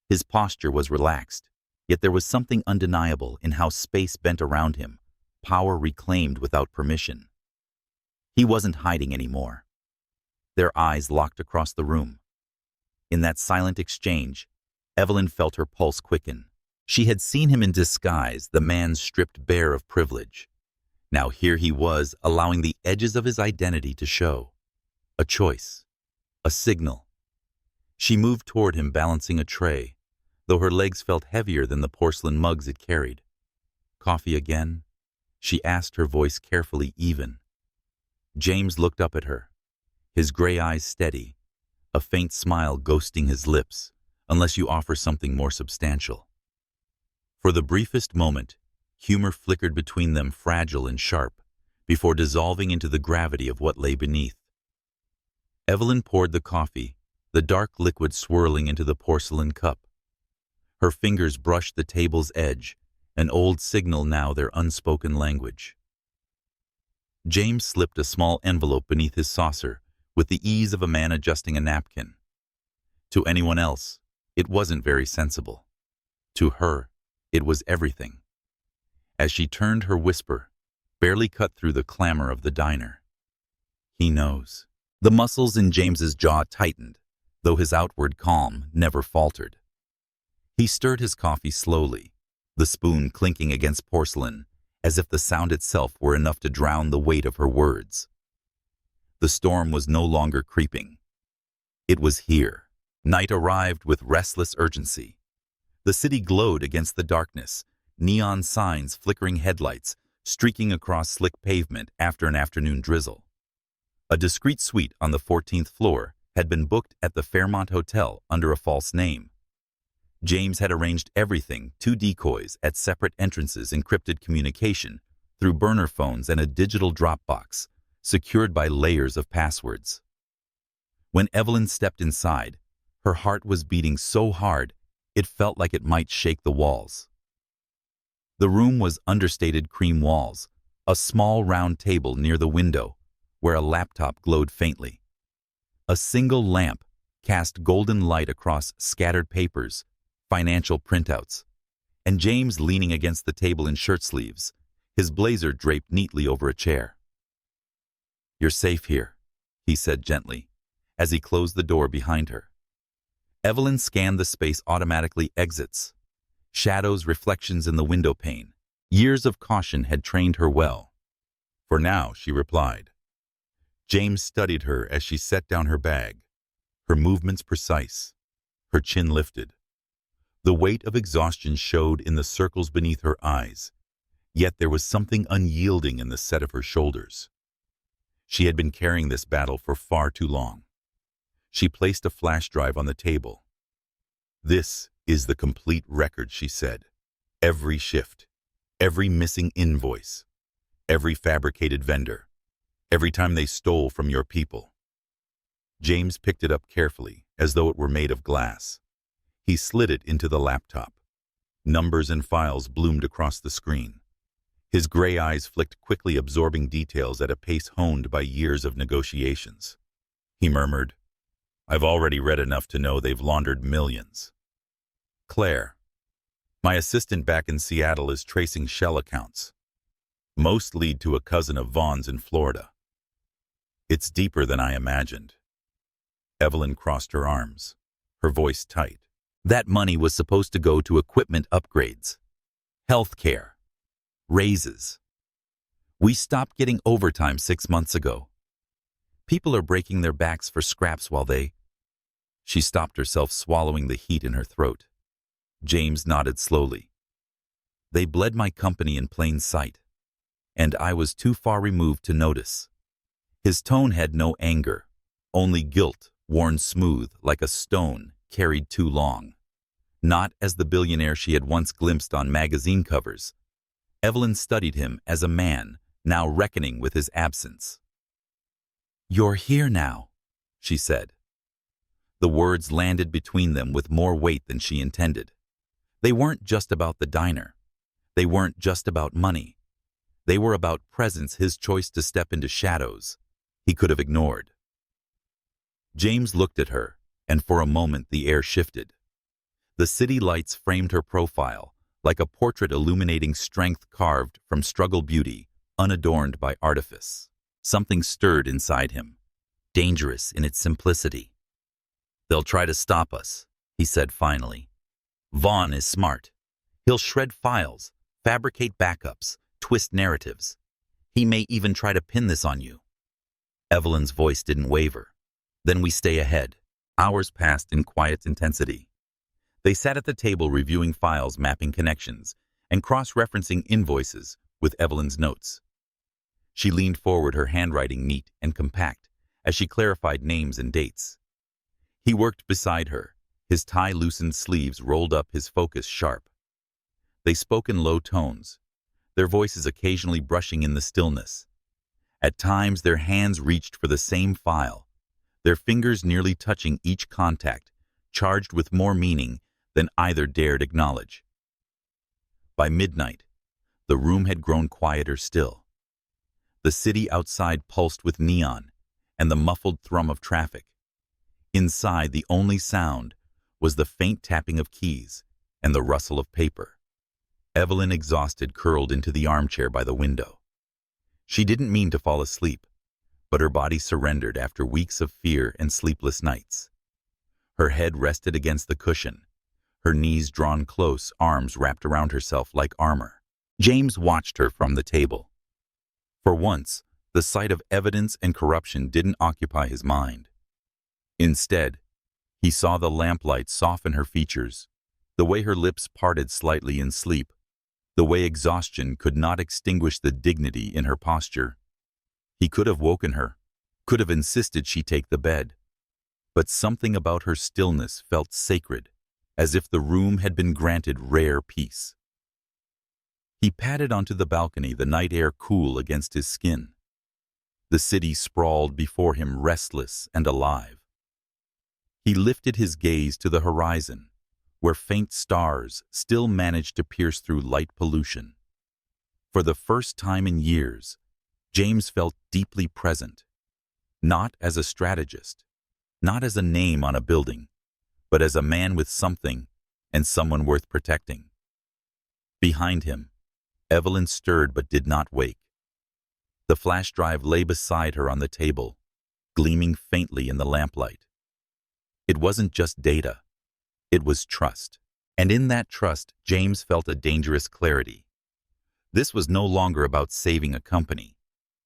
His posture was relaxed, yet there was something undeniable in how space bent around him, power reclaimed without permission. He wasn't hiding anymore. Their eyes locked across the room. In that silent exchange, Evelyn felt her pulse quicken. She had seen him in disguise, the man stripped bare of privilege. Now here he was, allowing the edges of his identity to show. A choice. A signal. She moved toward him, balancing a tray, though her legs felt heavier than the porcelain mugs it carried. "Coffee again?" she asked, her voice carefully even. James looked up at her, his gray eyes steady, a faint smile ghosting his lips, "Unless you offer something more substantial." For the briefest moment, humor flickered between them, fragile and sharp, before dissolving into the gravity of what lay beneath. Evelyn poured the coffee, the dark liquid swirling into the porcelain cup. Her fingers brushed the table's edge, an old signal now, their unspoken language. James slipped a small envelope beneath his saucer with the ease of a man adjusting a napkin. To anyone else, it wasn't very sensible. To her, it was everything. As she turned, her whisper barely cut through the clamor of the diner. "He knows." The muscles in James's jaw tightened, though his outward calm never faltered. He stirred his coffee slowly, the spoon clinking against porcelain, as if the sound itself were enough to drown the weight of her words. The storm was no longer creeping. It was here, Night arrived with restless urgency. The city glowed against the darkness, neon signs, flickering headlights, streaking across slick pavement after an afternoon drizzle. A discreet suite on the 14th floor had been booked at the Fairmont Hotel under a false name. James had arranged everything, 2 decoys at separate entrances, encrypted communication through burner phones and a digital Dropbox, secured by layers of passwords. When Evelyn stepped inside, her heart was beating so hard it felt like it might shake the walls. The room was understated cream walls, a small round table near the window where a laptop glowed faintly. A single lamp cast golden light across scattered papers, financial printouts, and James leaning against the table in shirt sleeves, his blazer draped neatly over a chair. "You're safe here," he said gently, as he closed the door behind her. Evelyn scanned the space, automatically exits. Shadows, reflections in the window pane. Years of caution had trained her well. "For now," she replied. James studied her as she set down her bag, her movements precise, her chin lifted. The weight of exhaustion showed in the circles beneath her eyes, yet there was something unyielding in the set of her shoulders. She had been carrying this battle for far too long. She placed a flash drive on the table. "This is the complete record," she said. "Every shift, every missing invoice, every fabricated vendor, every time they stole from your people." James picked it up carefully, as though it were made of glass. He slid it into the laptop. Numbers and files bloomed across the screen. His gray eyes flicked quickly, absorbing details at a pace honed by years of negotiations. He murmured, "I've already read enough to know they've laundered millions. Claire, my assistant back in Seattle, is tracing shell accounts. Most lead to a cousin of Vaughn's in Florida. It's deeper than I imagined." Evelyn crossed her arms, her voice tight. That money was supposed to go to equipment upgrades, health care, raises. We stopped getting overtime 6 months ago. People are breaking their backs for scraps while they... She stopped herself, swallowing the heat in her throat. James nodded slowly. "They bled my company in plain sight, and I was too far removed to notice." His tone had no anger, only guilt, worn smooth like a stone carried too long. Not as the billionaire she had once glimpsed on magazine covers. Evelyn studied him as a man, now reckoning with his absence. "You're here now," she said. The words landed between them with more weight than she intended. They weren't just about the diner. They weren't just about money. They were about presence, his choice to step into shadows he could have ignored. James looked at her, and for a moment the air shifted. The city lights framed her profile, like a portrait illuminating strength carved from struggle, beauty, unadorned by artifice. Something stirred inside him, dangerous in its simplicity. "They'll try to stop us," he said finally. "Vaughn is smart. He'll shred files, fabricate backups, twist narratives. He may even try to pin this on you." Evelyn's voice didn't waver. "Then we stay ahead." Hours passed in quiet intensity. They sat at the table reviewing files, mapping connections, and cross-referencing invoices with Evelyn's notes. She leaned forward, her handwriting neat and compact, as she clarified names and dates. He worked beside her, his tie-loosened sleeves rolled up, his focus sharp. They spoke in low tones, their voices occasionally brushing in the stillness. At times their hands reached for the same file, their fingers nearly touching each contact, charged with more meaning than either dared acknowledge. By midnight, the room had grown quieter still. The city outside pulsed with neon and the muffled thrum of traffic. Inside, the only sound was the faint tapping of keys and the rustle of paper. Evelyn, exhausted, curled into the armchair by the window. She didn't mean to fall asleep, but her body surrendered after weeks of fear and sleepless nights. Her head rested against the cushion, her knees drawn close, arms wrapped around herself like armor. James watched her from the table. For once, the sight of evidence and corruption didn't occupy his mind. Instead, He saw the lamplight soften her features, the way her lips parted slightly in sleep, the way exhaustion could not extinguish the dignity in her posture. He could have woken her, could have insisted she take the bed. But something about her stillness felt sacred, as if the room had been granted rare peace. He padded onto the balcony, the night air cool against his skin. The city sprawled before him, restless and alive. He lifted his gaze to the horizon, where faint stars still managed to pierce through light pollution. For the first time in years, James felt deeply present, not as a strategist, not as a name on a building, but as a man with something and someone worth protecting. Behind him, Evelyn stirred but did not wake. The flash drive lay beside her on the table, gleaming faintly in the lamplight. It wasn't just data, it was trust. And in that trust, James felt a dangerous clarity. This was no longer about saving a company.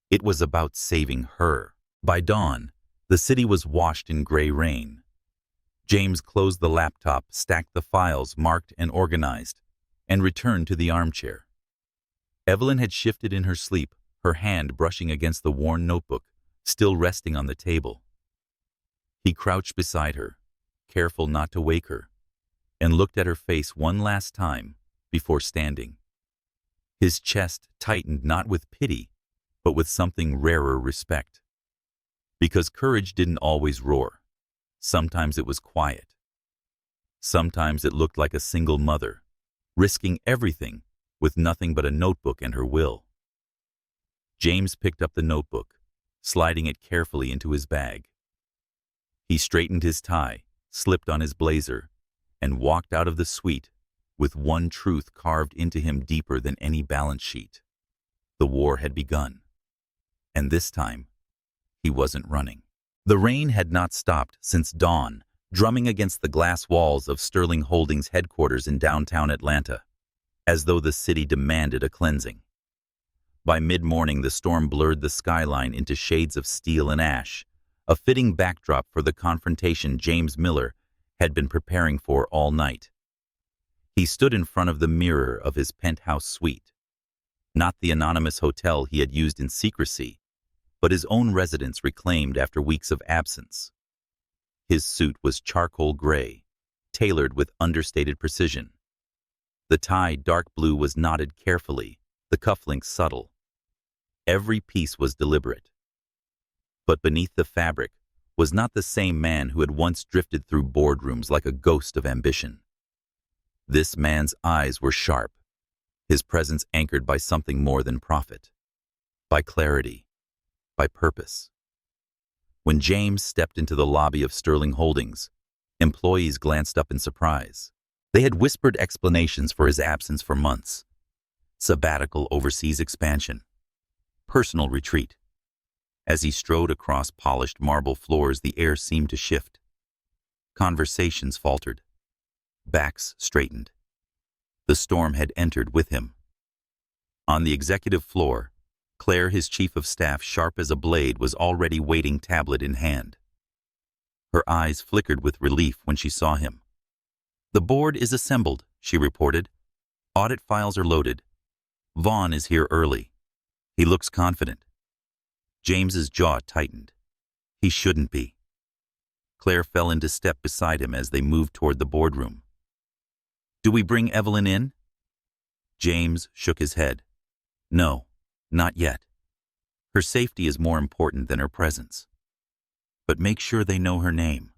It was about saving her. By dawn, the city was washed in gray rain. James closed the laptop, stacked the files marked and organized, and returned to the armchair. Evelyn had shifted in her sleep, her hand brushing against the worn notebook, still resting on the table. He crouched beside her, careful not to wake her, and looked at her face one last time before standing. His chest tightened not with pity, but with something rarer, respect. Because courage didn't always roar. Sometimes it was quiet. Sometimes it looked like a single mother, risking everything with nothing but a notebook and her will. James picked up the notebook, sliding it carefully into his bag. He straightened his tie, slipped on his blazer, and walked out of the suite with one truth carved into him deeper than any balance sheet. The war had begun. And this time, he wasn't running. The rain had not stopped since dawn, drumming against the glass walls of Sterling Holdings headquarters in downtown Atlanta, as though the city demanded a cleansing. By mid-morning, the storm blurred the skyline into shades of steel and ash, a fitting backdrop for the confrontation James Miller had been preparing for all night. He stood in front of the mirror of his penthouse suite, not the anonymous hotel he had used in secrecy, but his own residence reclaimed after weeks of absence. His suit was charcoal gray, tailored with understated precision. The tie, dark blue, was knotted carefully, the cufflinks subtle. Every piece was deliberate. But beneath the fabric was not the same man who had once drifted through boardrooms like a ghost of ambition. This man's eyes were sharp, his presence anchored by something more than profit, by clarity, by purpose. When James stepped into the lobby of Sterling Holdings, employees glanced up in surprise. They had whispered explanations for his absence for months. Sabbatical, overseas expansion, personal retreat. As he strode across polished marble floors, the air seemed to shift. Conversations faltered. Backs straightened. The storm had entered with him. On the executive floor, Claire, his chief of staff, sharp as a blade, was already waiting, tablet in hand. Her eyes flickered with relief when she saw him. "The board is assembled," she reported. "Audit files are loaded. Vaughn is here early. He looks confident." James's jaw tightened. He shouldn't be. Claire fell into step beside him as they moved toward the boardroom. "Do we bring Evelyn in?" James shook his head. "No, not yet. Her safety is more important than her presence. But make sure they know her name."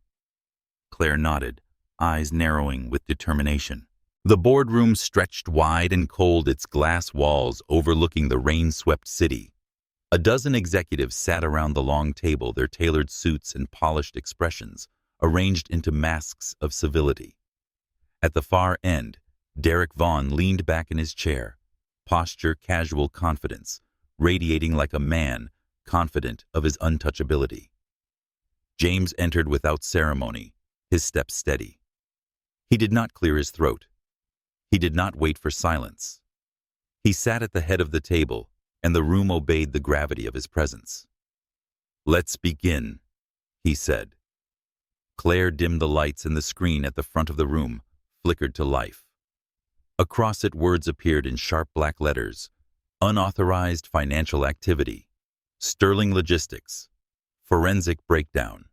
Claire nodded, eyes narrowing with determination. The boardroom stretched wide and cold, its glass walls overlooking the rain-swept city. A dozen executives sat around the long table, their tailored suits and polished expressions arranged into masks of civility. At the far end, Derek Vaughn leaned back in his chair, posture casual, confidence, radiating like a man confident of his untouchability. James entered without ceremony, his step steady. He did not clear his throat. He did not wait for silence. He sat at the head of the table, and the room obeyed the gravity of his presence. "Let's begin," he said. Claire dimmed the lights and the screen at the front of the room flickered to life. Across it, words appeared in sharp black letters. Unauthorized financial activity. Sterling logistics. Forensic breakdown.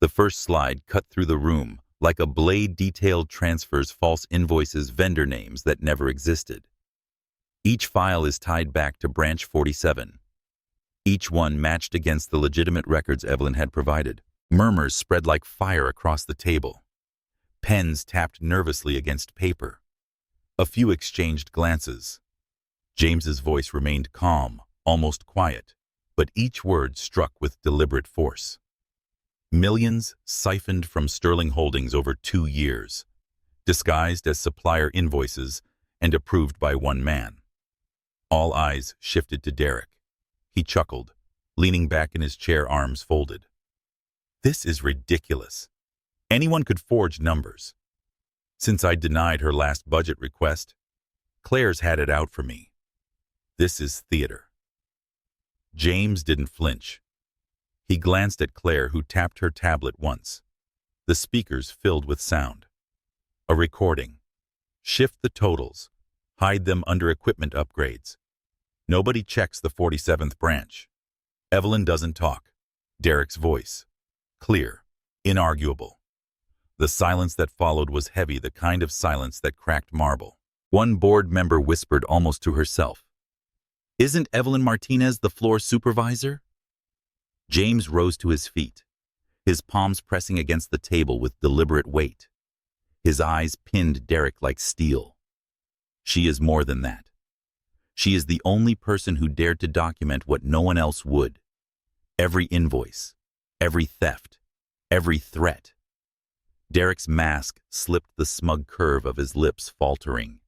The first slide cut through the room like a blade. Detailed transfers, false invoices, vendor names that never existed. Each file is tied back to branch 47. Each one matched against the legitimate records Evelyn had provided. Murmurs spread like fire across the table. Pens tapped nervously against paper. A few exchanged glances. James's voice remained calm, almost quiet, but each word struck with deliberate force. Millions siphoned from Sterling Holdings over 2 years, disguised as supplier invoices and approved by one man. All eyes shifted to Derek. He chuckled, leaning back in his chair, arms folded. This is ridiculous. Anyone could forge numbers. Since I denied her last budget request, Claire's had it out for me. This is theater. James didn't flinch. He glanced at Claire, who tapped her tablet once. The speakers filled with sound. A recording. Shift the totals. Hide them under equipment upgrades. Nobody checks the 47th branch. Evelyn doesn't talk. Derek's voice. Clear. Inarguable. The silence that followed was heavy, the kind of silence that cracked marble. One board member whispered almost to herself, "Isn't Evelyn Martinez the floor supervisor?" James rose to his feet, his palms pressing against the table with deliberate weight. His eyes pinned Derek like steel. She is more than that. She is the only person who dared to document what no one else would. Every invoice, every theft, every threat. Derek's mask slipped, the smug curve of his lips faltering,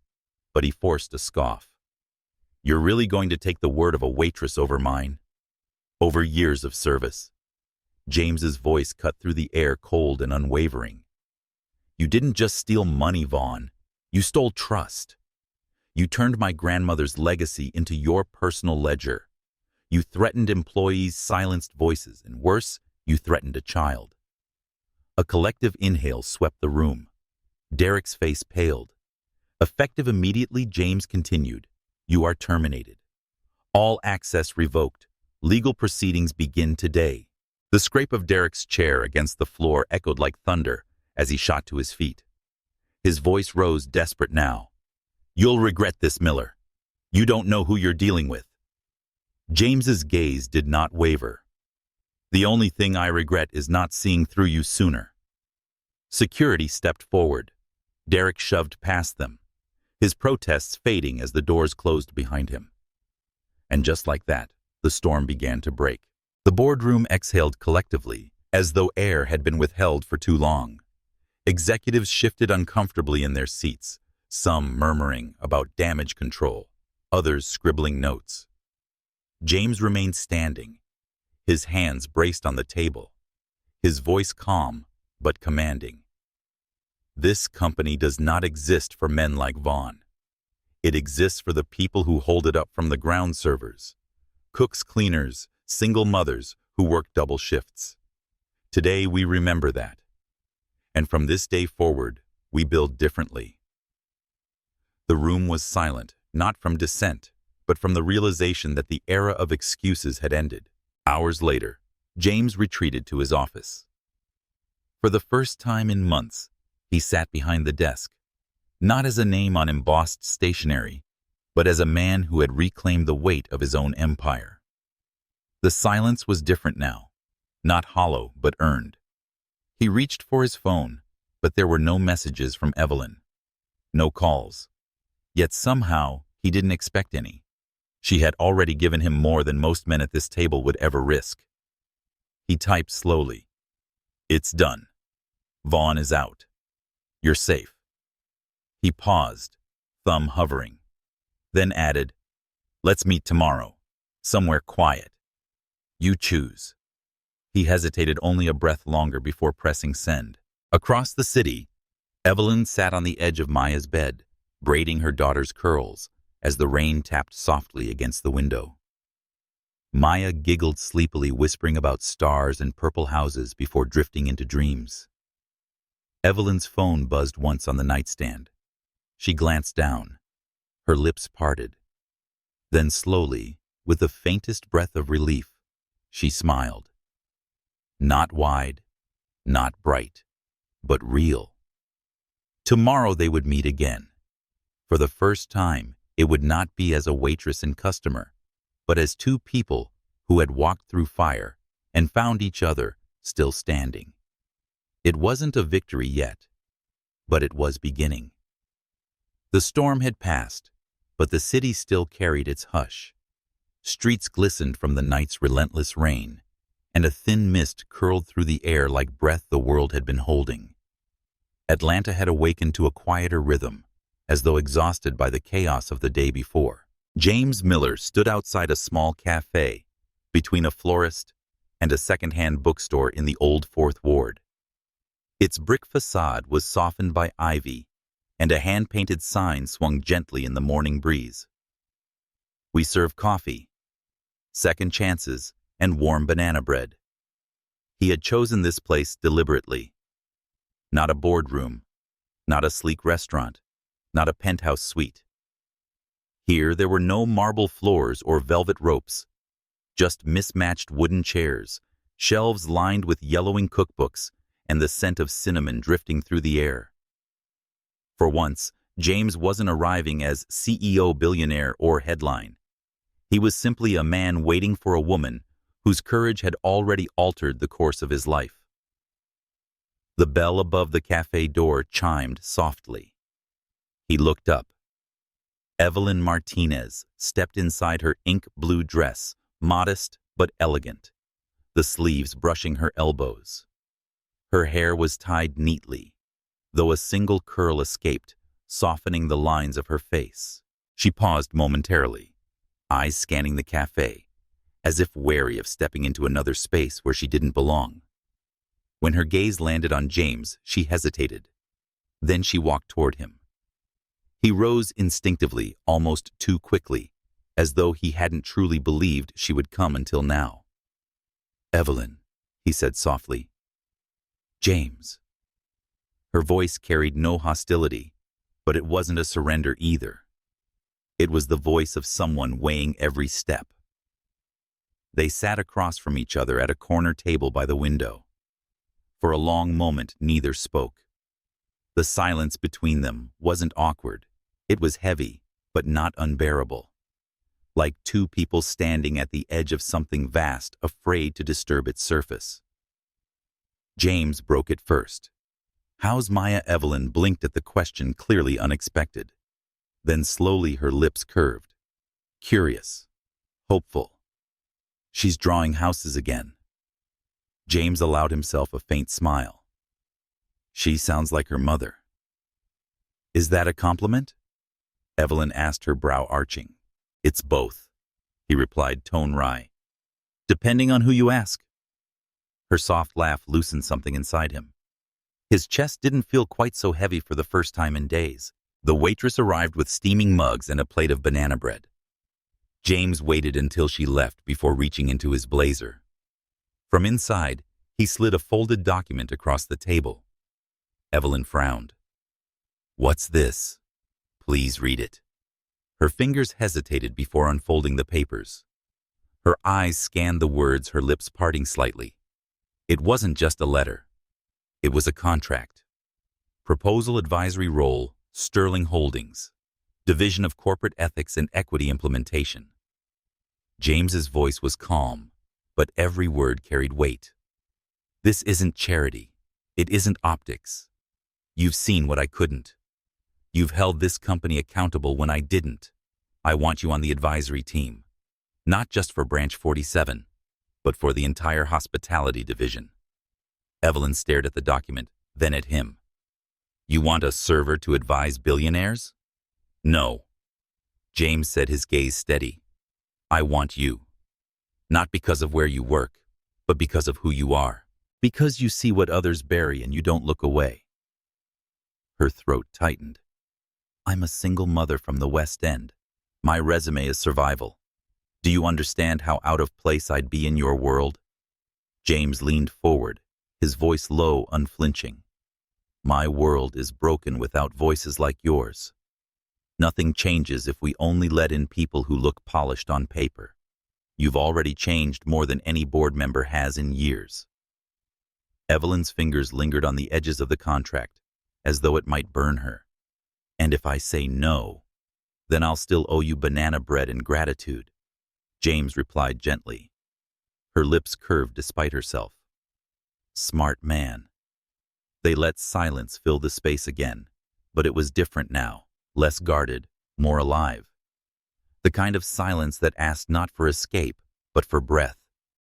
but he forced a scoff. "You're really going to take the word of a waitress over mine? Over years of service?" James's voice cut through the air, cold and unwavering. "You didn't just steal money, Vaughn. You stole trust. You turned my grandmother's legacy into your personal ledger. You threatened employees, silenced voices, and worse, you threatened a child." A collective inhale swept the room. Derek's face paled. Effective immediately, James continued, "You are terminated. All access revoked. Legal proceedings begin today." The scrape of Derek's chair against the floor echoed like thunder as he shot to his feet. His voice rose, desperate now. "You'll regret this, Miller. You don't know who you're dealing with." James's gaze did not waver. "The only thing I regret is not seeing through you sooner." Security stepped forward. Derek shoved past them, his protests fading as the doors closed behind him. And just like that, the storm began to break. The boardroom exhaled collectively, as though air had been withheld for too long. Executives shifted uncomfortably in their seats, some murmuring about damage control, others scribbling notes. James remained standing, his hands braced on the table, his voice calm but commanding. This company does not exist for men like Vaughn. It exists for the people who hold it up, from the ground servers, cooks, cleaners, single mothers who work double shifts. Today we remember that. And from this day forward, we build differently. The room was silent, not from dissent, but from the realization that the era of excuses had ended. Hours later, James retreated to his office. For the first time in months, he sat behind the desk, not as a name on embossed stationery, but as a man who had reclaimed the weight of his own empire. The silence was different now, not hollow but earned. He reached for his phone, but there were no messages from Evelyn, no calls. Yet somehow he didn't expect any. She had already given him more than most men at this table would ever risk. He typed slowly, "It's done. Vaughn is out. You're safe." He paused, thumb hovering, then added, "Let's meet tomorrow, somewhere quiet. You choose." He hesitated only a breath longer before pressing send. Across the city, Evelyn sat on the edge of Maya's bed, braiding her daughter's curls as the rain tapped softly against the window. Maya giggled sleepily, whispering about stars and purple houses before drifting into dreams. Evelyn's phone buzzed once on the nightstand. She glanced down. Her lips parted. Then slowly, with the faintest breath of relief, she smiled. Not wide, not bright, but real. Tomorrow they would meet again. For the first time, it would not be as a waitress and customer, but as two people who had walked through fire and found each other still standing. It wasn't a victory yet, but it was beginning. The storm had passed, but the city still carried its hush. Streets glistened from the night's relentless rain, and a thin mist curled through the air like breath the world had been holding. Atlanta had awakened to a quieter rhythm, as though exhausted by the chaos of the day before. James Miller stood outside a small cafe, between a florist and a second-hand bookstore in the old Fourth Ward. Its brick facade was softened by ivy, and a hand-painted sign swung gently in the morning breeze. We serve coffee, second chances, and warm banana bread. He had chosen this place deliberately. Not a boardroom, not a sleek restaurant, not a penthouse suite. Here there were no marble floors or velvet ropes, just mismatched wooden chairs, shelves lined with yellowing cookbooks, and the scent of cinnamon drifting through the air. For once, James wasn't arriving as CEO billionaire or headline. He was simply a man waiting for a woman whose courage had already altered the course of his life. The bell above the cafe door chimed softly. He looked up. Evelyn Martinez stepped inside her ink blue dress, modest but elegant, the sleeves brushing her elbows. Her hair was tied neatly, though a single curl escaped, softening the lines of her face. She paused momentarily, eyes scanning the cafe, as if wary of stepping into another space where she didn't belong. When her gaze landed on James, she hesitated. Then she walked toward him. He rose instinctively, almost too quickly, as though he hadn't truly believed she would come until now. "Evelyn," he said softly. "James." Her voice carried no hostility, but it wasn't a surrender either. It was the voice of someone weighing every step. They sat across from each other at a corner table by the window. For a long moment, neither spoke. The silence between them wasn't awkward. It was heavy, but not unbearable. Like two people standing at the edge of something vast, afraid to disturb its surface. James broke it first. "How's Maya?" Evelyn blinked at the question, clearly unexpected. Then slowly her lips curved. Curious. Hopeful. "She's drawing houses again." James allowed himself a faint smile. "She sounds like her mother." "Is that a compliment?" Evelyn asked, her brow arching. "It's both," he replied, tone wry. "Depending on who you ask." Her soft laugh loosened something inside him. His chest didn't feel quite so heavy for the first time in days. The waitress arrived with steaming mugs and a plate of banana bread. James waited until she left before reaching into his blazer. From inside, he slid a folded document across the table. Evelyn frowned. "What's this?" "Please read it." Her fingers hesitated before unfolding the papers. Her eyes scanned the words, her lips parting slightly. It wasn't just a letter. It was a contract. Proposal advisory role, Sterling Holdings. Division of Corporate Ethics and Equity Implementation. James's voice was calm, but every word carried weight. "This isn't charity. It isn't optics. You've seen what I couldn't. You've held this company accountable when I didn't. I want you on the advisory team. Not just for Branch 47, but for the entire hospitality division." Evelyn stared at the document, then at him. "You want a server to advise billionaires?" "No." James said, his gaze steady. "I want you. Not because of where you work, but because of who you are. Because you see what others bury and you don't look away." Her throat tightened. "I'm a single mother from the West End. My resume is survival. Do you understand how out of place I'd be in your world? James leaned forward, his voice low, unflinching. My world is broken without voices like yours. Nothing changes if we only let in people who look polished on paper. You've already changed more than any board member has in years. Evelyn's fingers lingered on the edges of the contract, as though it might burn her. And if I say no, then I'll still owe you banana bread and gratitude, James replied gently. Her lips curved despite herself. Smart man. They let silence fill the space again, but it was different now, less guarded, more alive. The kind of silence that asked not for escape, but for breath.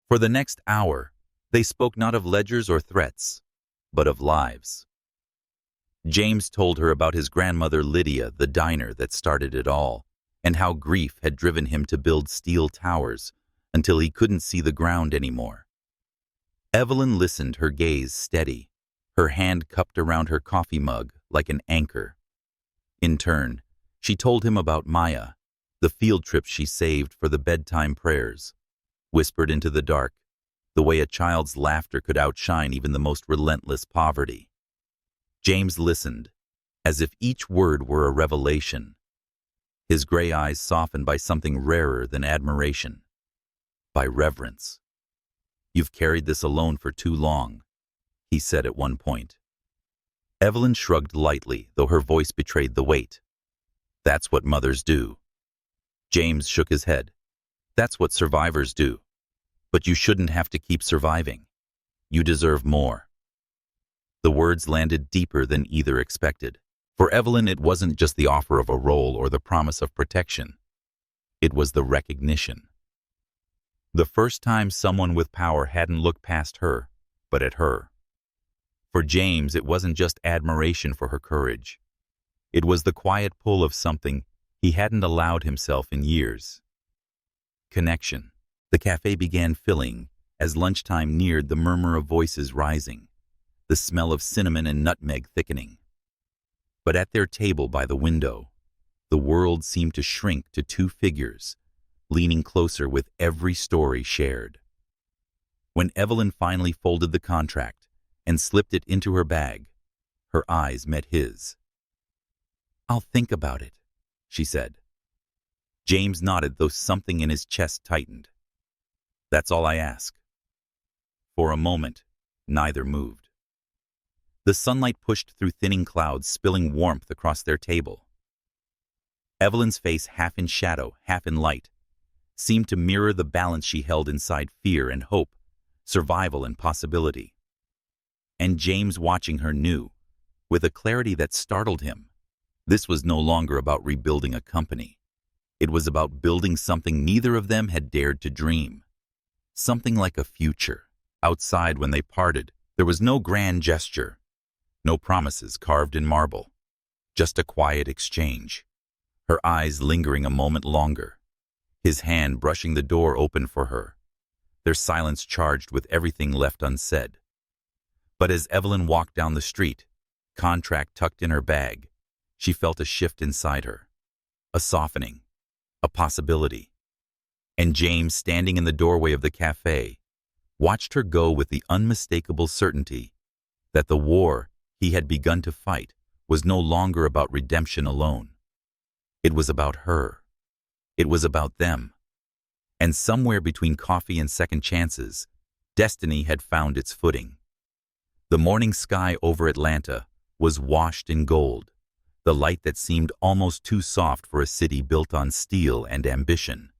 For the next hour, they spoke not of ledgers or threats, but of lives. James told her about his grandmother Lydia, the diner that started it all, and how grief had driven him to build steel towers until he couldn't see the ground anymore. Evelyn listened, her gaze steady, her hand cupped around her coffee mug like an anchor. In turn, she told him about Maya, the field trip she saved for the bedtime prayers, whispered into the dark, the way a child's laughter could outshine even the most relentless poverty. James listened, as if each word were a revelation. His gray eyes softened by something rarer than admiration, by reverence. You've carried this alone for too long, he said at one point. Evelyn shrugged lightly, though her voice betrayed the weight. That's what mothers do. James shook his head. That's what survivors do. But you shouldn't have to keep surviving. You deserve more. The words landed deeper than either expected. For Evelyn, it wasn't just the offer of a role or the promise of protection. It was the recognition. The first time someone with power hadn't looked past her, but at her. For James, it wasn't just admiration for her courage. It was the quiet pull of something he hadn't allowed himself in years. Connection. The cafe began filling as lunchtime neared, the murmur of voices rising, the smell of cinnamon and nutmeg thickening. But at their table by the window, the world seemed to shrink to two figures, leaning closer with every story shared. When Evelyn finally folded the contract and slipped it into her bag, her eyes met his. I'll think about it, she said. James nodded, though something in his chest tightened. That's all I ask. For a moment, neither moved. The sunlight pushed through thinning clouds, spilling warmth across their table. Evelyn's face, half in shadow, half in light, seemed to mirror the balance she held inside fear and hope, survival and possibility. And James, watching her, knew, with a clarity that startled him, this was no longer about rebuilding a company. It was about building something neither of them had dared to dream. Something like a future. Outside, when they parted, there was no grand gesture, no promises carved in marble, just a quiet exchange. Her eyes lingering a moment longer, his hand brushing the door open for her, their silence charged with everything left unsaid. But as Evelyn walked down the street, contract tucked in her bag, she felt a shift inside her, a softening, a possibility. And James, standing in the doorway of the cafe, watched her go with the unmistakable certainty that the war he had begun to fight was no longer about redemption alone. It was about her. It was about them. And somewhere between coffee and second chances, destiny had found its footing. The morning sky over Atlanta was washed in gold, the light that seemed almost too soft for a city built on steel and ambition.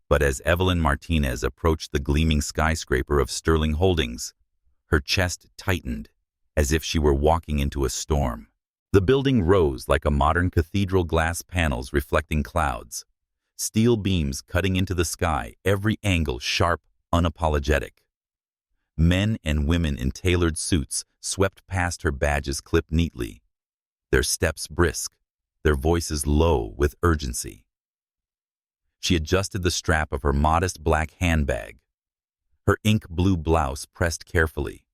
But as Evelyn Martinez approached the gleaming skyscraper of Sterling Holdings, her chest tightened as if she were walking into a storm. The building rose like a modern cathedral, glass panels reflecting clouds, steel beams cutting into the sky, every angle sharp, unapologetic. Men and women in tailored suits swept past her, badges clipped neatly, their steps brisk, their voices low with urgency. She adjusted the strap of her modest black handbag, her ink blue blouse pressed carefully,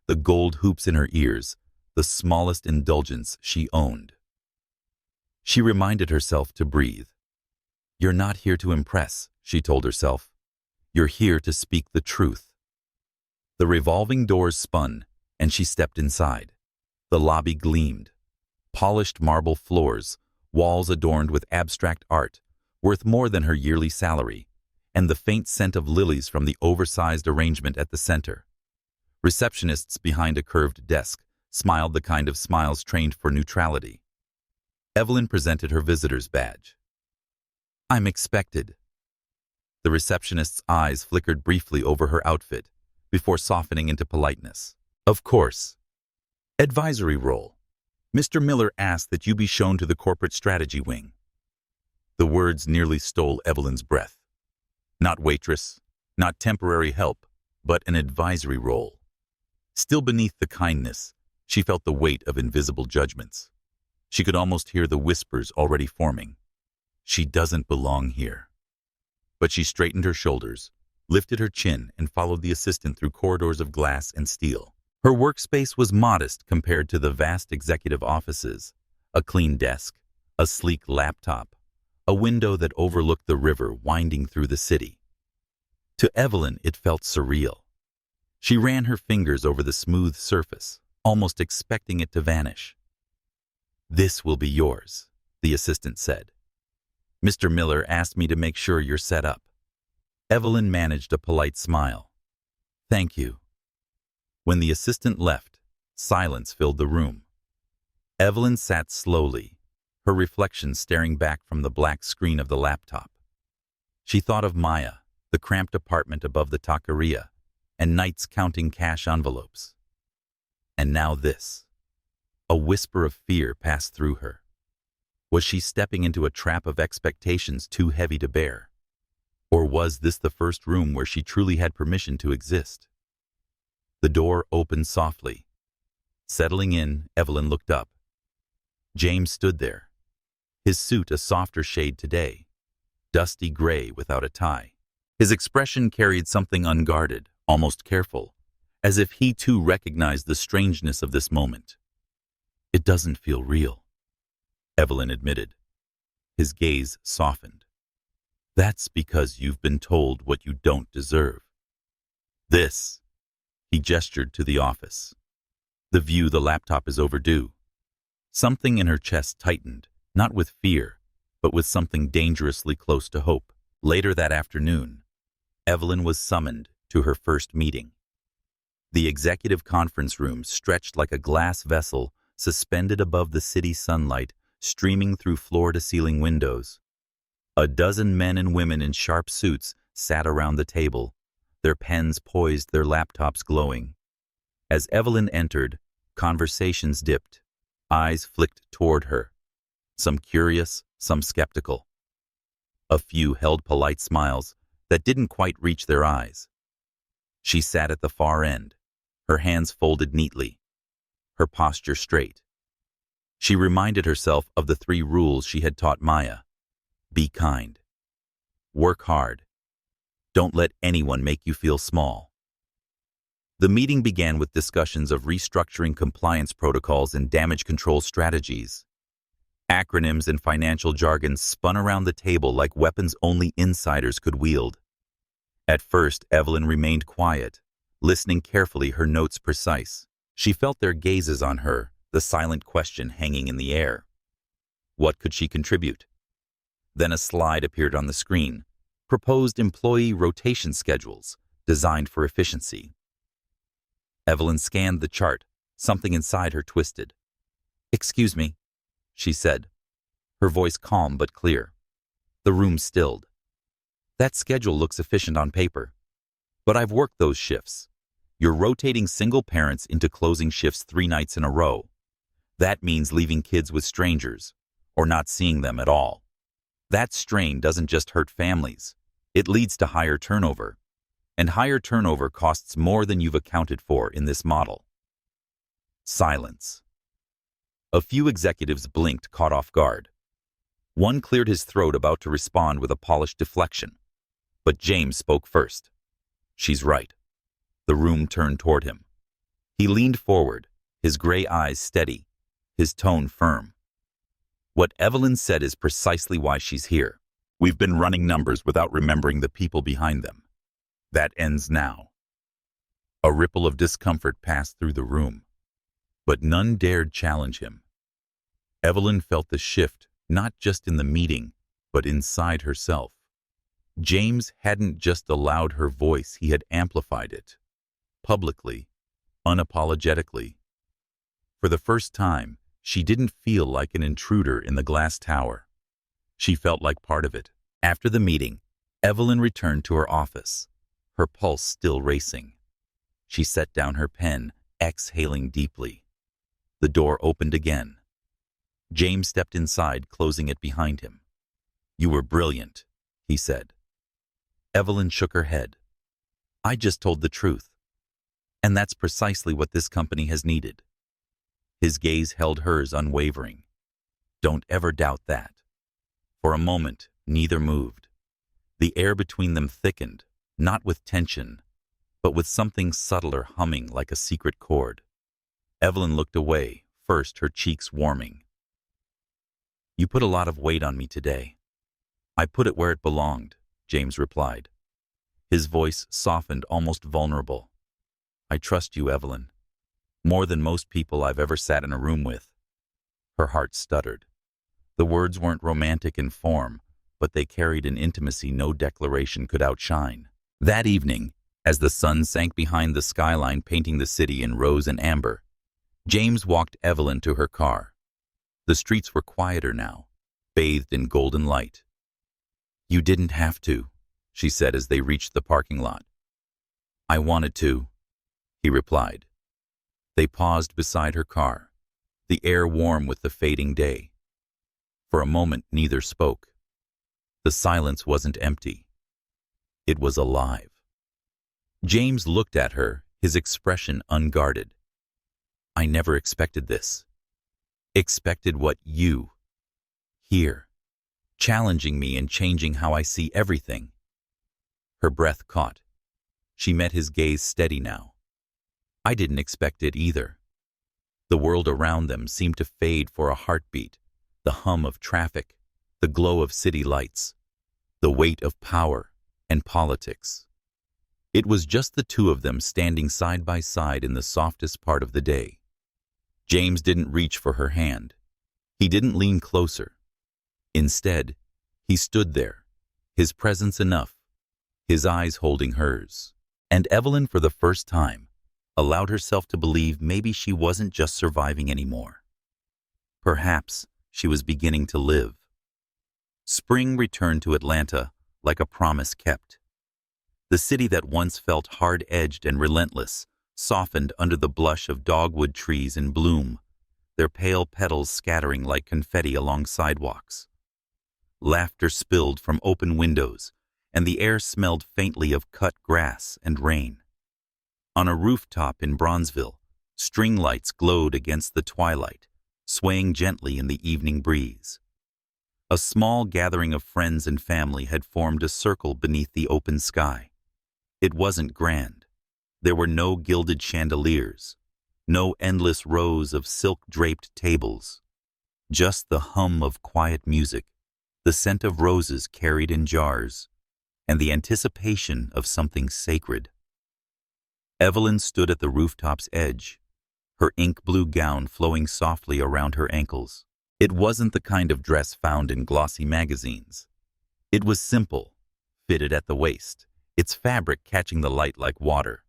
the gold hoops in her ears, the smallest indulgence she owned. She reminded herself to breathe. You're not here to impress, she told herself. You're here to speak the truth. The revolving doors spun, and she stepped inside. The lobby gleamed. Polished marble floors, walls adorned with abstract art, worth more than her yearly salary, and the faint scent of lilies from the oversized arrangement at the center. Receptionists behind a curved desk smiled the kind of smiles trained for neutrality. Evelyn presented her visitor's badge. I'm expected. The receptionist's eyes flickered briefly over her outfit before softening into politeness. Of course. Advisory role. Mr. Miller asked that you be shown to the corporate strategy wing. The words nearly stole Evelyn's breath. Not waitress, not temporary help, but an advisory role. Still beneath the kindness, she felt the weight of invisible judgments. She could almost hear the whispers already forming. She doesn't belong here. But she straightened her shoulders, lifted her chin, and followed the assistant through corridors of glass and steel. Her workspace was modest compared to the vast executive offices. A clean desk, a sleek laptop, a window that overlooked the river winding through the city. To Evelyn, it felt surreal. She ran her fingers over the smooth surface, almost expecting it to vanish. This will be yours, the assistant said. Mr. Miller asked me to make sure you're set up. Evelyn managed a polite smile. Thank you. When the assistant left, silence filled the room. Evelyn sat slowly, her reflection staring back from the black screen of the laptop. She thought of Maya, the cramped apartment above the taqueria, and nights counting cash envelopes. And now this. A whisper of fear passed through her. Was she stepping into a trap of expectations too heavy to bear? Or was this the first room where she truly had permission to exist? The door opened softly. Settling in, Evelyn looked up. James stood there, his suit a softer shade today, dusty gray without a tie. His expression carried something unguarded, almost careful, as if he too recognized the strangeness of this moment. It doesn't feel real, Evelyn admitted. His gaze softened. That's because you've been told what you don't deserve. This, he gestured to the office. The view the laptop is overdue. Something in her chest tightened, not with fear, but with something dangerously close to hope. Later that afternoon, Evelyn was summoned to her first meeting. The executive conference room stretched like a glass vessel suspended above the city sunlight streaming through floor-to-ceiling windows. A dozen men and women in sharp suits sat around the table, their pens poised, their laptops glowing. As Evelyn entered, conversations dipped, eyes flicked toward her, some curious, some skeptical. A few held polite smiles that didn't quite reach their eyes. She sat at the far end, her hands folded neatly, her posture straight. She reminded herself of the 3 rules she had taught Maya. Be kind. Work hard. Don't let anyone make you feel small. The meeting began with discussions of restructuring compliance protocols and damage control strategies. Acronyms and financial jargon spun around the table like weapons only insiders could wield. At first, Evelyn remained quiet, listening carefully, her notes precise. She felt their gazes on her, the silent question hanging in the air. What could she contribute? Then a slide appeared on the screen. Proposed employee rotation schedules, designed for efficiency. Evelyn scanned the chart. Something inside her twisted. Excuse me, she said, her voice calm but clear. The room stilled. That schedule looks efficient on paper, but I've worked those shifts. You're rotating single parents into closing shifts 3 nights in a row. That means leaving kids with strangers, or not seeing them at all. That strain doesn't just hurt families. It leads to higher turnover, and higher turnover costs more than you've accounted for in this model. Silence. A few executives blinked, caught off guard. One cleared his throat, about to respond with a polished deflection. But James spoke first. She's right. The room turned toward him. He leaned forward, his gray eyes steady, his tone firm. What Evelyn said is precisely why she's here. We've been running numbers without remembering the people behind them. That ends now." A ripple of discomfort passed through the room, but none dared challenge him. Evelyn felt the shift, not just in the meeting, but inside herself. James hadn't just allowed her voice, he had amplified it. Publicly, unapologetically. For the first time, she didn't feel like an intruder in the glass tower. She felt like part of it. After the meeting, Evelyn returned to her office, her pulse still racing. She set down her pen, exhaling deeply. The door opened again. James stepped inside, closing it behind him. "You were brilliant," he said. Evelyn shook her head. "I just told the truth. And that's precisely what this company has needed." His gaze held hers unwavering. "Don't ever doubt that." For a moment, neither moved. The air between them thickened, not with tension, but with something subtler humming like a secret chord. Evelyn looked away, first her cheeks warming. "You put a lot of weight on me today." "I put it where it belonged," James replied. His voice softened, almost vulnerable. "I trust you, Evelyn. More than most people I've ever sat in a room with." Her heart stuttered. The words weren't romantic in form, but they carried an intimacy no declaration could outshine. That evening, as the sun sank behind the skyline painting the city in rose and amber, James walked Evelyn to her car. The streets were quieter now, bathed in golden light. "You didn't have to," she said as they reached the parking lot. "I wanted to," he replied. They paused beside her car, the air warm with the fading day. For a moment, neither spoke. The silence wasn't empty. It was alive. James looked at her, his expression unguarded. "I never expected this." "Expected what? You? Here, challenging me and changing how I see everything." Her breath caught. She met his gaze steady now. "I didn't expect it either." The world around them seemed to fade for a heartbeat, the hum of traffic, the glow of city lights, the weight of power and politics. It was just the two of them standing side by side in the softest part of the day. James didn't reach for her hand. He didn't lean closer. Instead, he stood there, his presence enough, his eyes holding hers. And Evelyn, for the first time, allowed herself to believe maybe she wasn't just surviving anymore. Perhaps she was beginning to live. Spring returned to Atlanta like a promise kept. The city that once felt hard-edged and relentless softened under the blush of dogwood trees in bloom, their pale petals scattering like confetti along sidewalks. Laughter spilled from open windows, and the air smelled faintly of cut grass and rain. On a rooftop in Bronzeville, string lights glowed against the twilight, swaying gently in the evening breeze. A small gathering of friends and family had formed a circle beneath the open sky. It wasn't grand. There were no gilded chandeliers, no endless rows of silk-draped tables, just the hum of quiet music, the scent of roses carried in jars, and the anticipation of something sacred. Evelyn stood at the rooftop's edge, her ink-blue gown flowing softly around her ankles. It wasn't the kind of dress found in glossy magazines. It was simple, fitted at the waist, its fabric catching the light like water.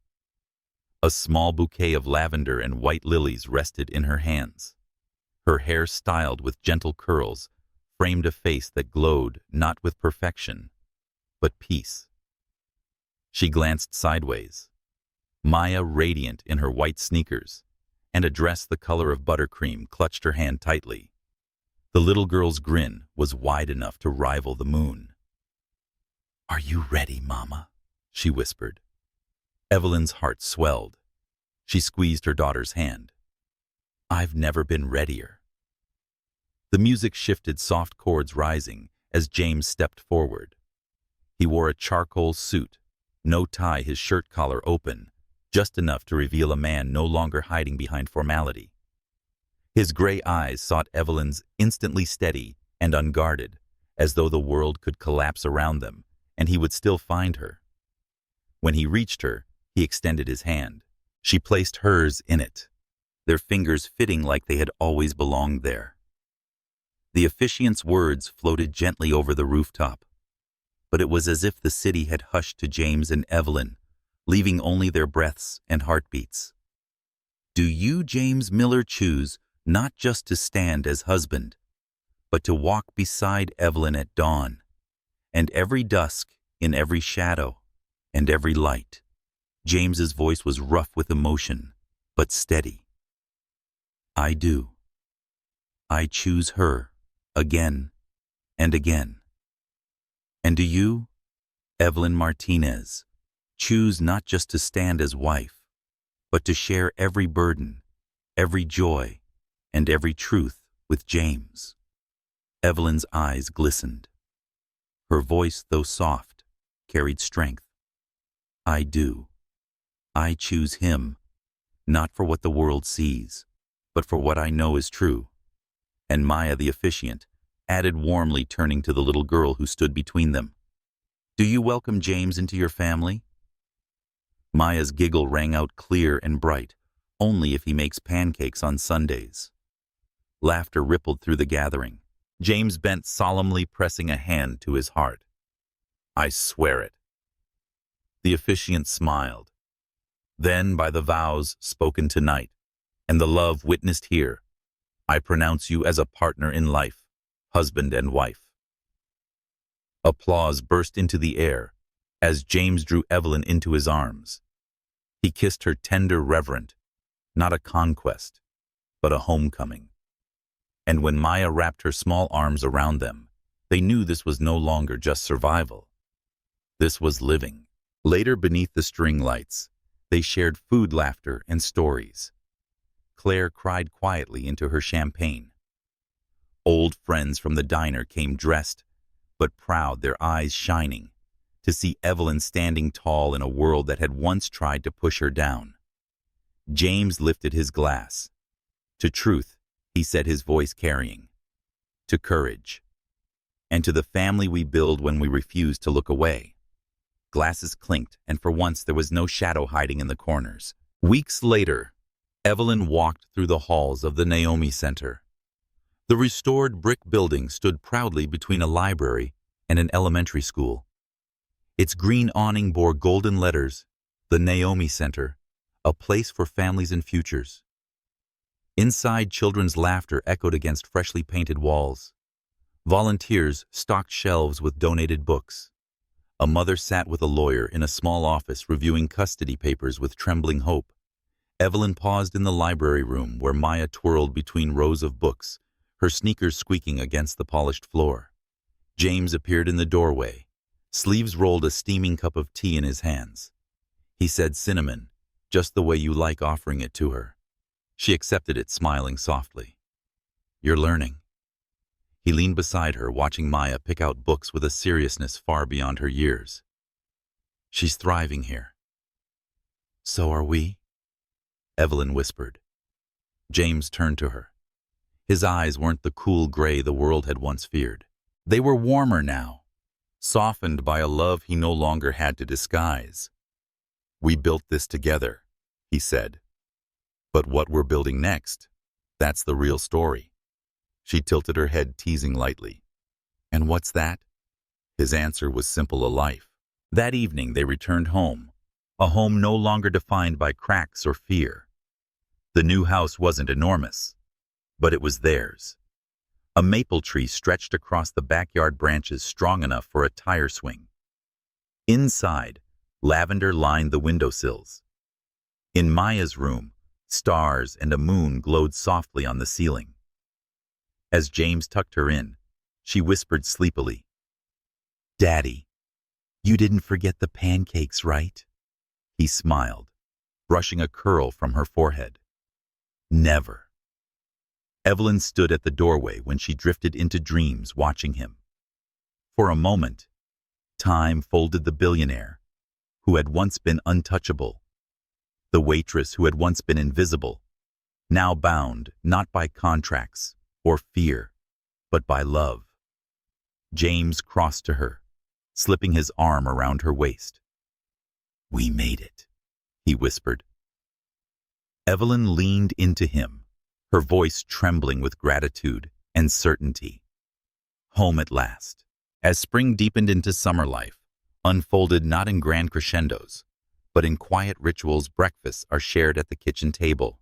A small bouquet of lavender and white lilies rested in her hands. Her hair, styled with gentle curls, framed a face that glowed not with perfection, but peace. She glanced sideways. Maya, radiant in her white sneakers, and a dress the color of buttercream, clutched her hand tightly. The little girl's grin was wide enough to rival the moon. "Are you ready, Mama?" she whispered. Evelyn's heart swelled. She squeezed her daughter's hand. "I've never been readier." The music shifted, soft chords rising, as James stepped forward. He wore a charcoal suit, no tie, his shirt collar open, just enough to reveal a man no longer hiding behind formality. His gray eyes sought Evelyn's, instantly steady and unguarded, as though the world could collapse around them, and he would still find her. When he reached her, he extended his hand. She placed hers in it, their fingers fitting like they had always belonged there. The officiant's words floated gently over the rooftop, but it was as if the city had hushed to James and Evelyn, leaving only their breaths and heartbeats. Do you, James Miller, choose not just to stand as husband, but to walk beside Evelyn at dawn, and every dusk, in every shadow, and every light? James's voice was rough with emotion, but steady. I do. I choose her, again and again. And do you, Evelyn Martinez, choose not just to stand as wife, but to share every burden, every joy, and every truth with James? Evelyn's eyes glistened. Her voice, though soft, carried strength. I do. I choose him, not for what the world sees, but for what I know is true. And Maya, the officiant, added warmly, turning to the little girl who stood between them. Do you welcome James into your family? Maya's giggle rang out clear and bright, only if he makes pancakes on Sundays. Laughter rippled through the gathering. James bent solemnly, pressing a hand to his heart. I swear it. The officiant smiled. Then, by the vows spoken tonight, and the love witnessed here, I pronounce you as a partner in life, husband and wife. Applause burst into the air as James drew Evelyn into his arms. He kissed her tender, reverent, not a conquest, but a homecoming. And when Maya wrapped her small arms around them, they knew this was no longer just survival. This was living. Later, beneath the string lights, they shared food, laughter, and stories. Claire cried quietly into her champagne. Old friends from the diner came dressed, but proud, their eyes shining, to see Evelyn standing tall in a world that had once tried to push her down. James lifted his glass. To truth, he said, his voice carrying. To courage. And to the family we build when we refuse to look away. Glasses clinked, and for once there was no shadow hiding in the corners. Weeks later, Evelyn walked through the halls of the Naomi Center. The restored brick building stood proudly between a library and an elementary school. Its green awning bore golden letters, the Naomi Center, a place for families and futures. Inside, children's laughter echoed against freshly painted walls. Volunteers stocked shelves with donated books. A mother sat with a lawyer in a small office reviewing custody papers with trembling hope. Evelyn paused in the library room where Maya twirled between rows of books, her sneakers squeaking against the polished floor. James appeared in the doorway. Sleeves rolled, a steaming cup of tea in his hands. He said, cinnamon, just the way you like, offering it to her. She accepted it, smiling softly. You're learning. He leaned beside her, watching Maya pick out books with a seriousness far beyond her years. She's thriving here. So are we, Evelyn whispered. James turned to her. His eyes weren't the cool gray the world had once feared. They were warmer now, softened by a love he no longer had to disguise. We built this together, he said. But what we're building next, that's the real story. She tilted her head, teasing lightly. And what's that? His answer was simple, a life. That evening they returned home, a home no longer defined by cracks or fear. The new house wasn't enormous, but it was theirs. A maple tree stretched across the backyard, branches strong enough for a tire swing. Inside, lavender lined the windowsills. In Maya's room, stars and a moon glowed softly on the ceiling. As James tucked her in, she whispered sleepily, Daddy, you didn't forget the pancakes, right? He smiled, brushing a curl from her forehead. Never. Evelyn stood at the doorway when she drifted into dreams, watching him. For a moment, time folded the billionaire, who had once been untouchable, the waitress who had once been invisible, now bound not by contracts or fear, but by love. James crossed to her, slipping his arm around her waist. "We made it," he whispered. Evelyn leaned into him, her voice trembling with gratitude and certainty. Home at last. As spring deepened into summer life, unfolded not in grand crescendos, but in quiet rituals, breakfasts are shared at the kitchen table,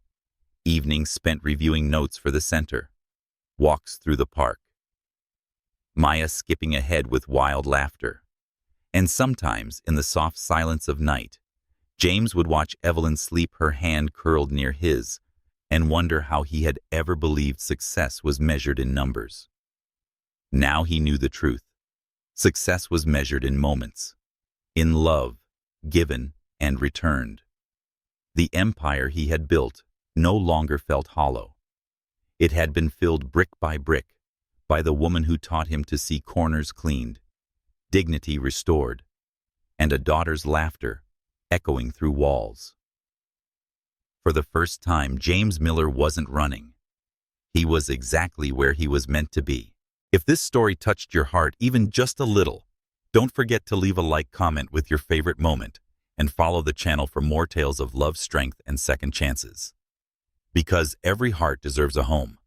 evenings spent reviewing notes for the center, walks through the park, Maya skipping ahead with wild laughter. And sometimes, in the soft silence of night, James would watch Evelyn sleep, her hand curled near his, and wonder how he had ever believed success was measured in numbers. Now he knew the truth. Success was measured in moments, in love, given and returned. The empire he had built no longer felt hollow. It had been filled brick by the woman who taught him to see corners cleaned, dignity restored, and a daughter's laughter echoing through walls. For the first time, James Miller wasn't running. He was exactly where he was meant to be. If this story touched your heart even just a little, don't forget to leave a like, comment with your favorite moment, and follow the channel for more tales of love, strength, and second chances. Because every heart deserves a home.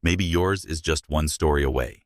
Maybe yours is just one story away.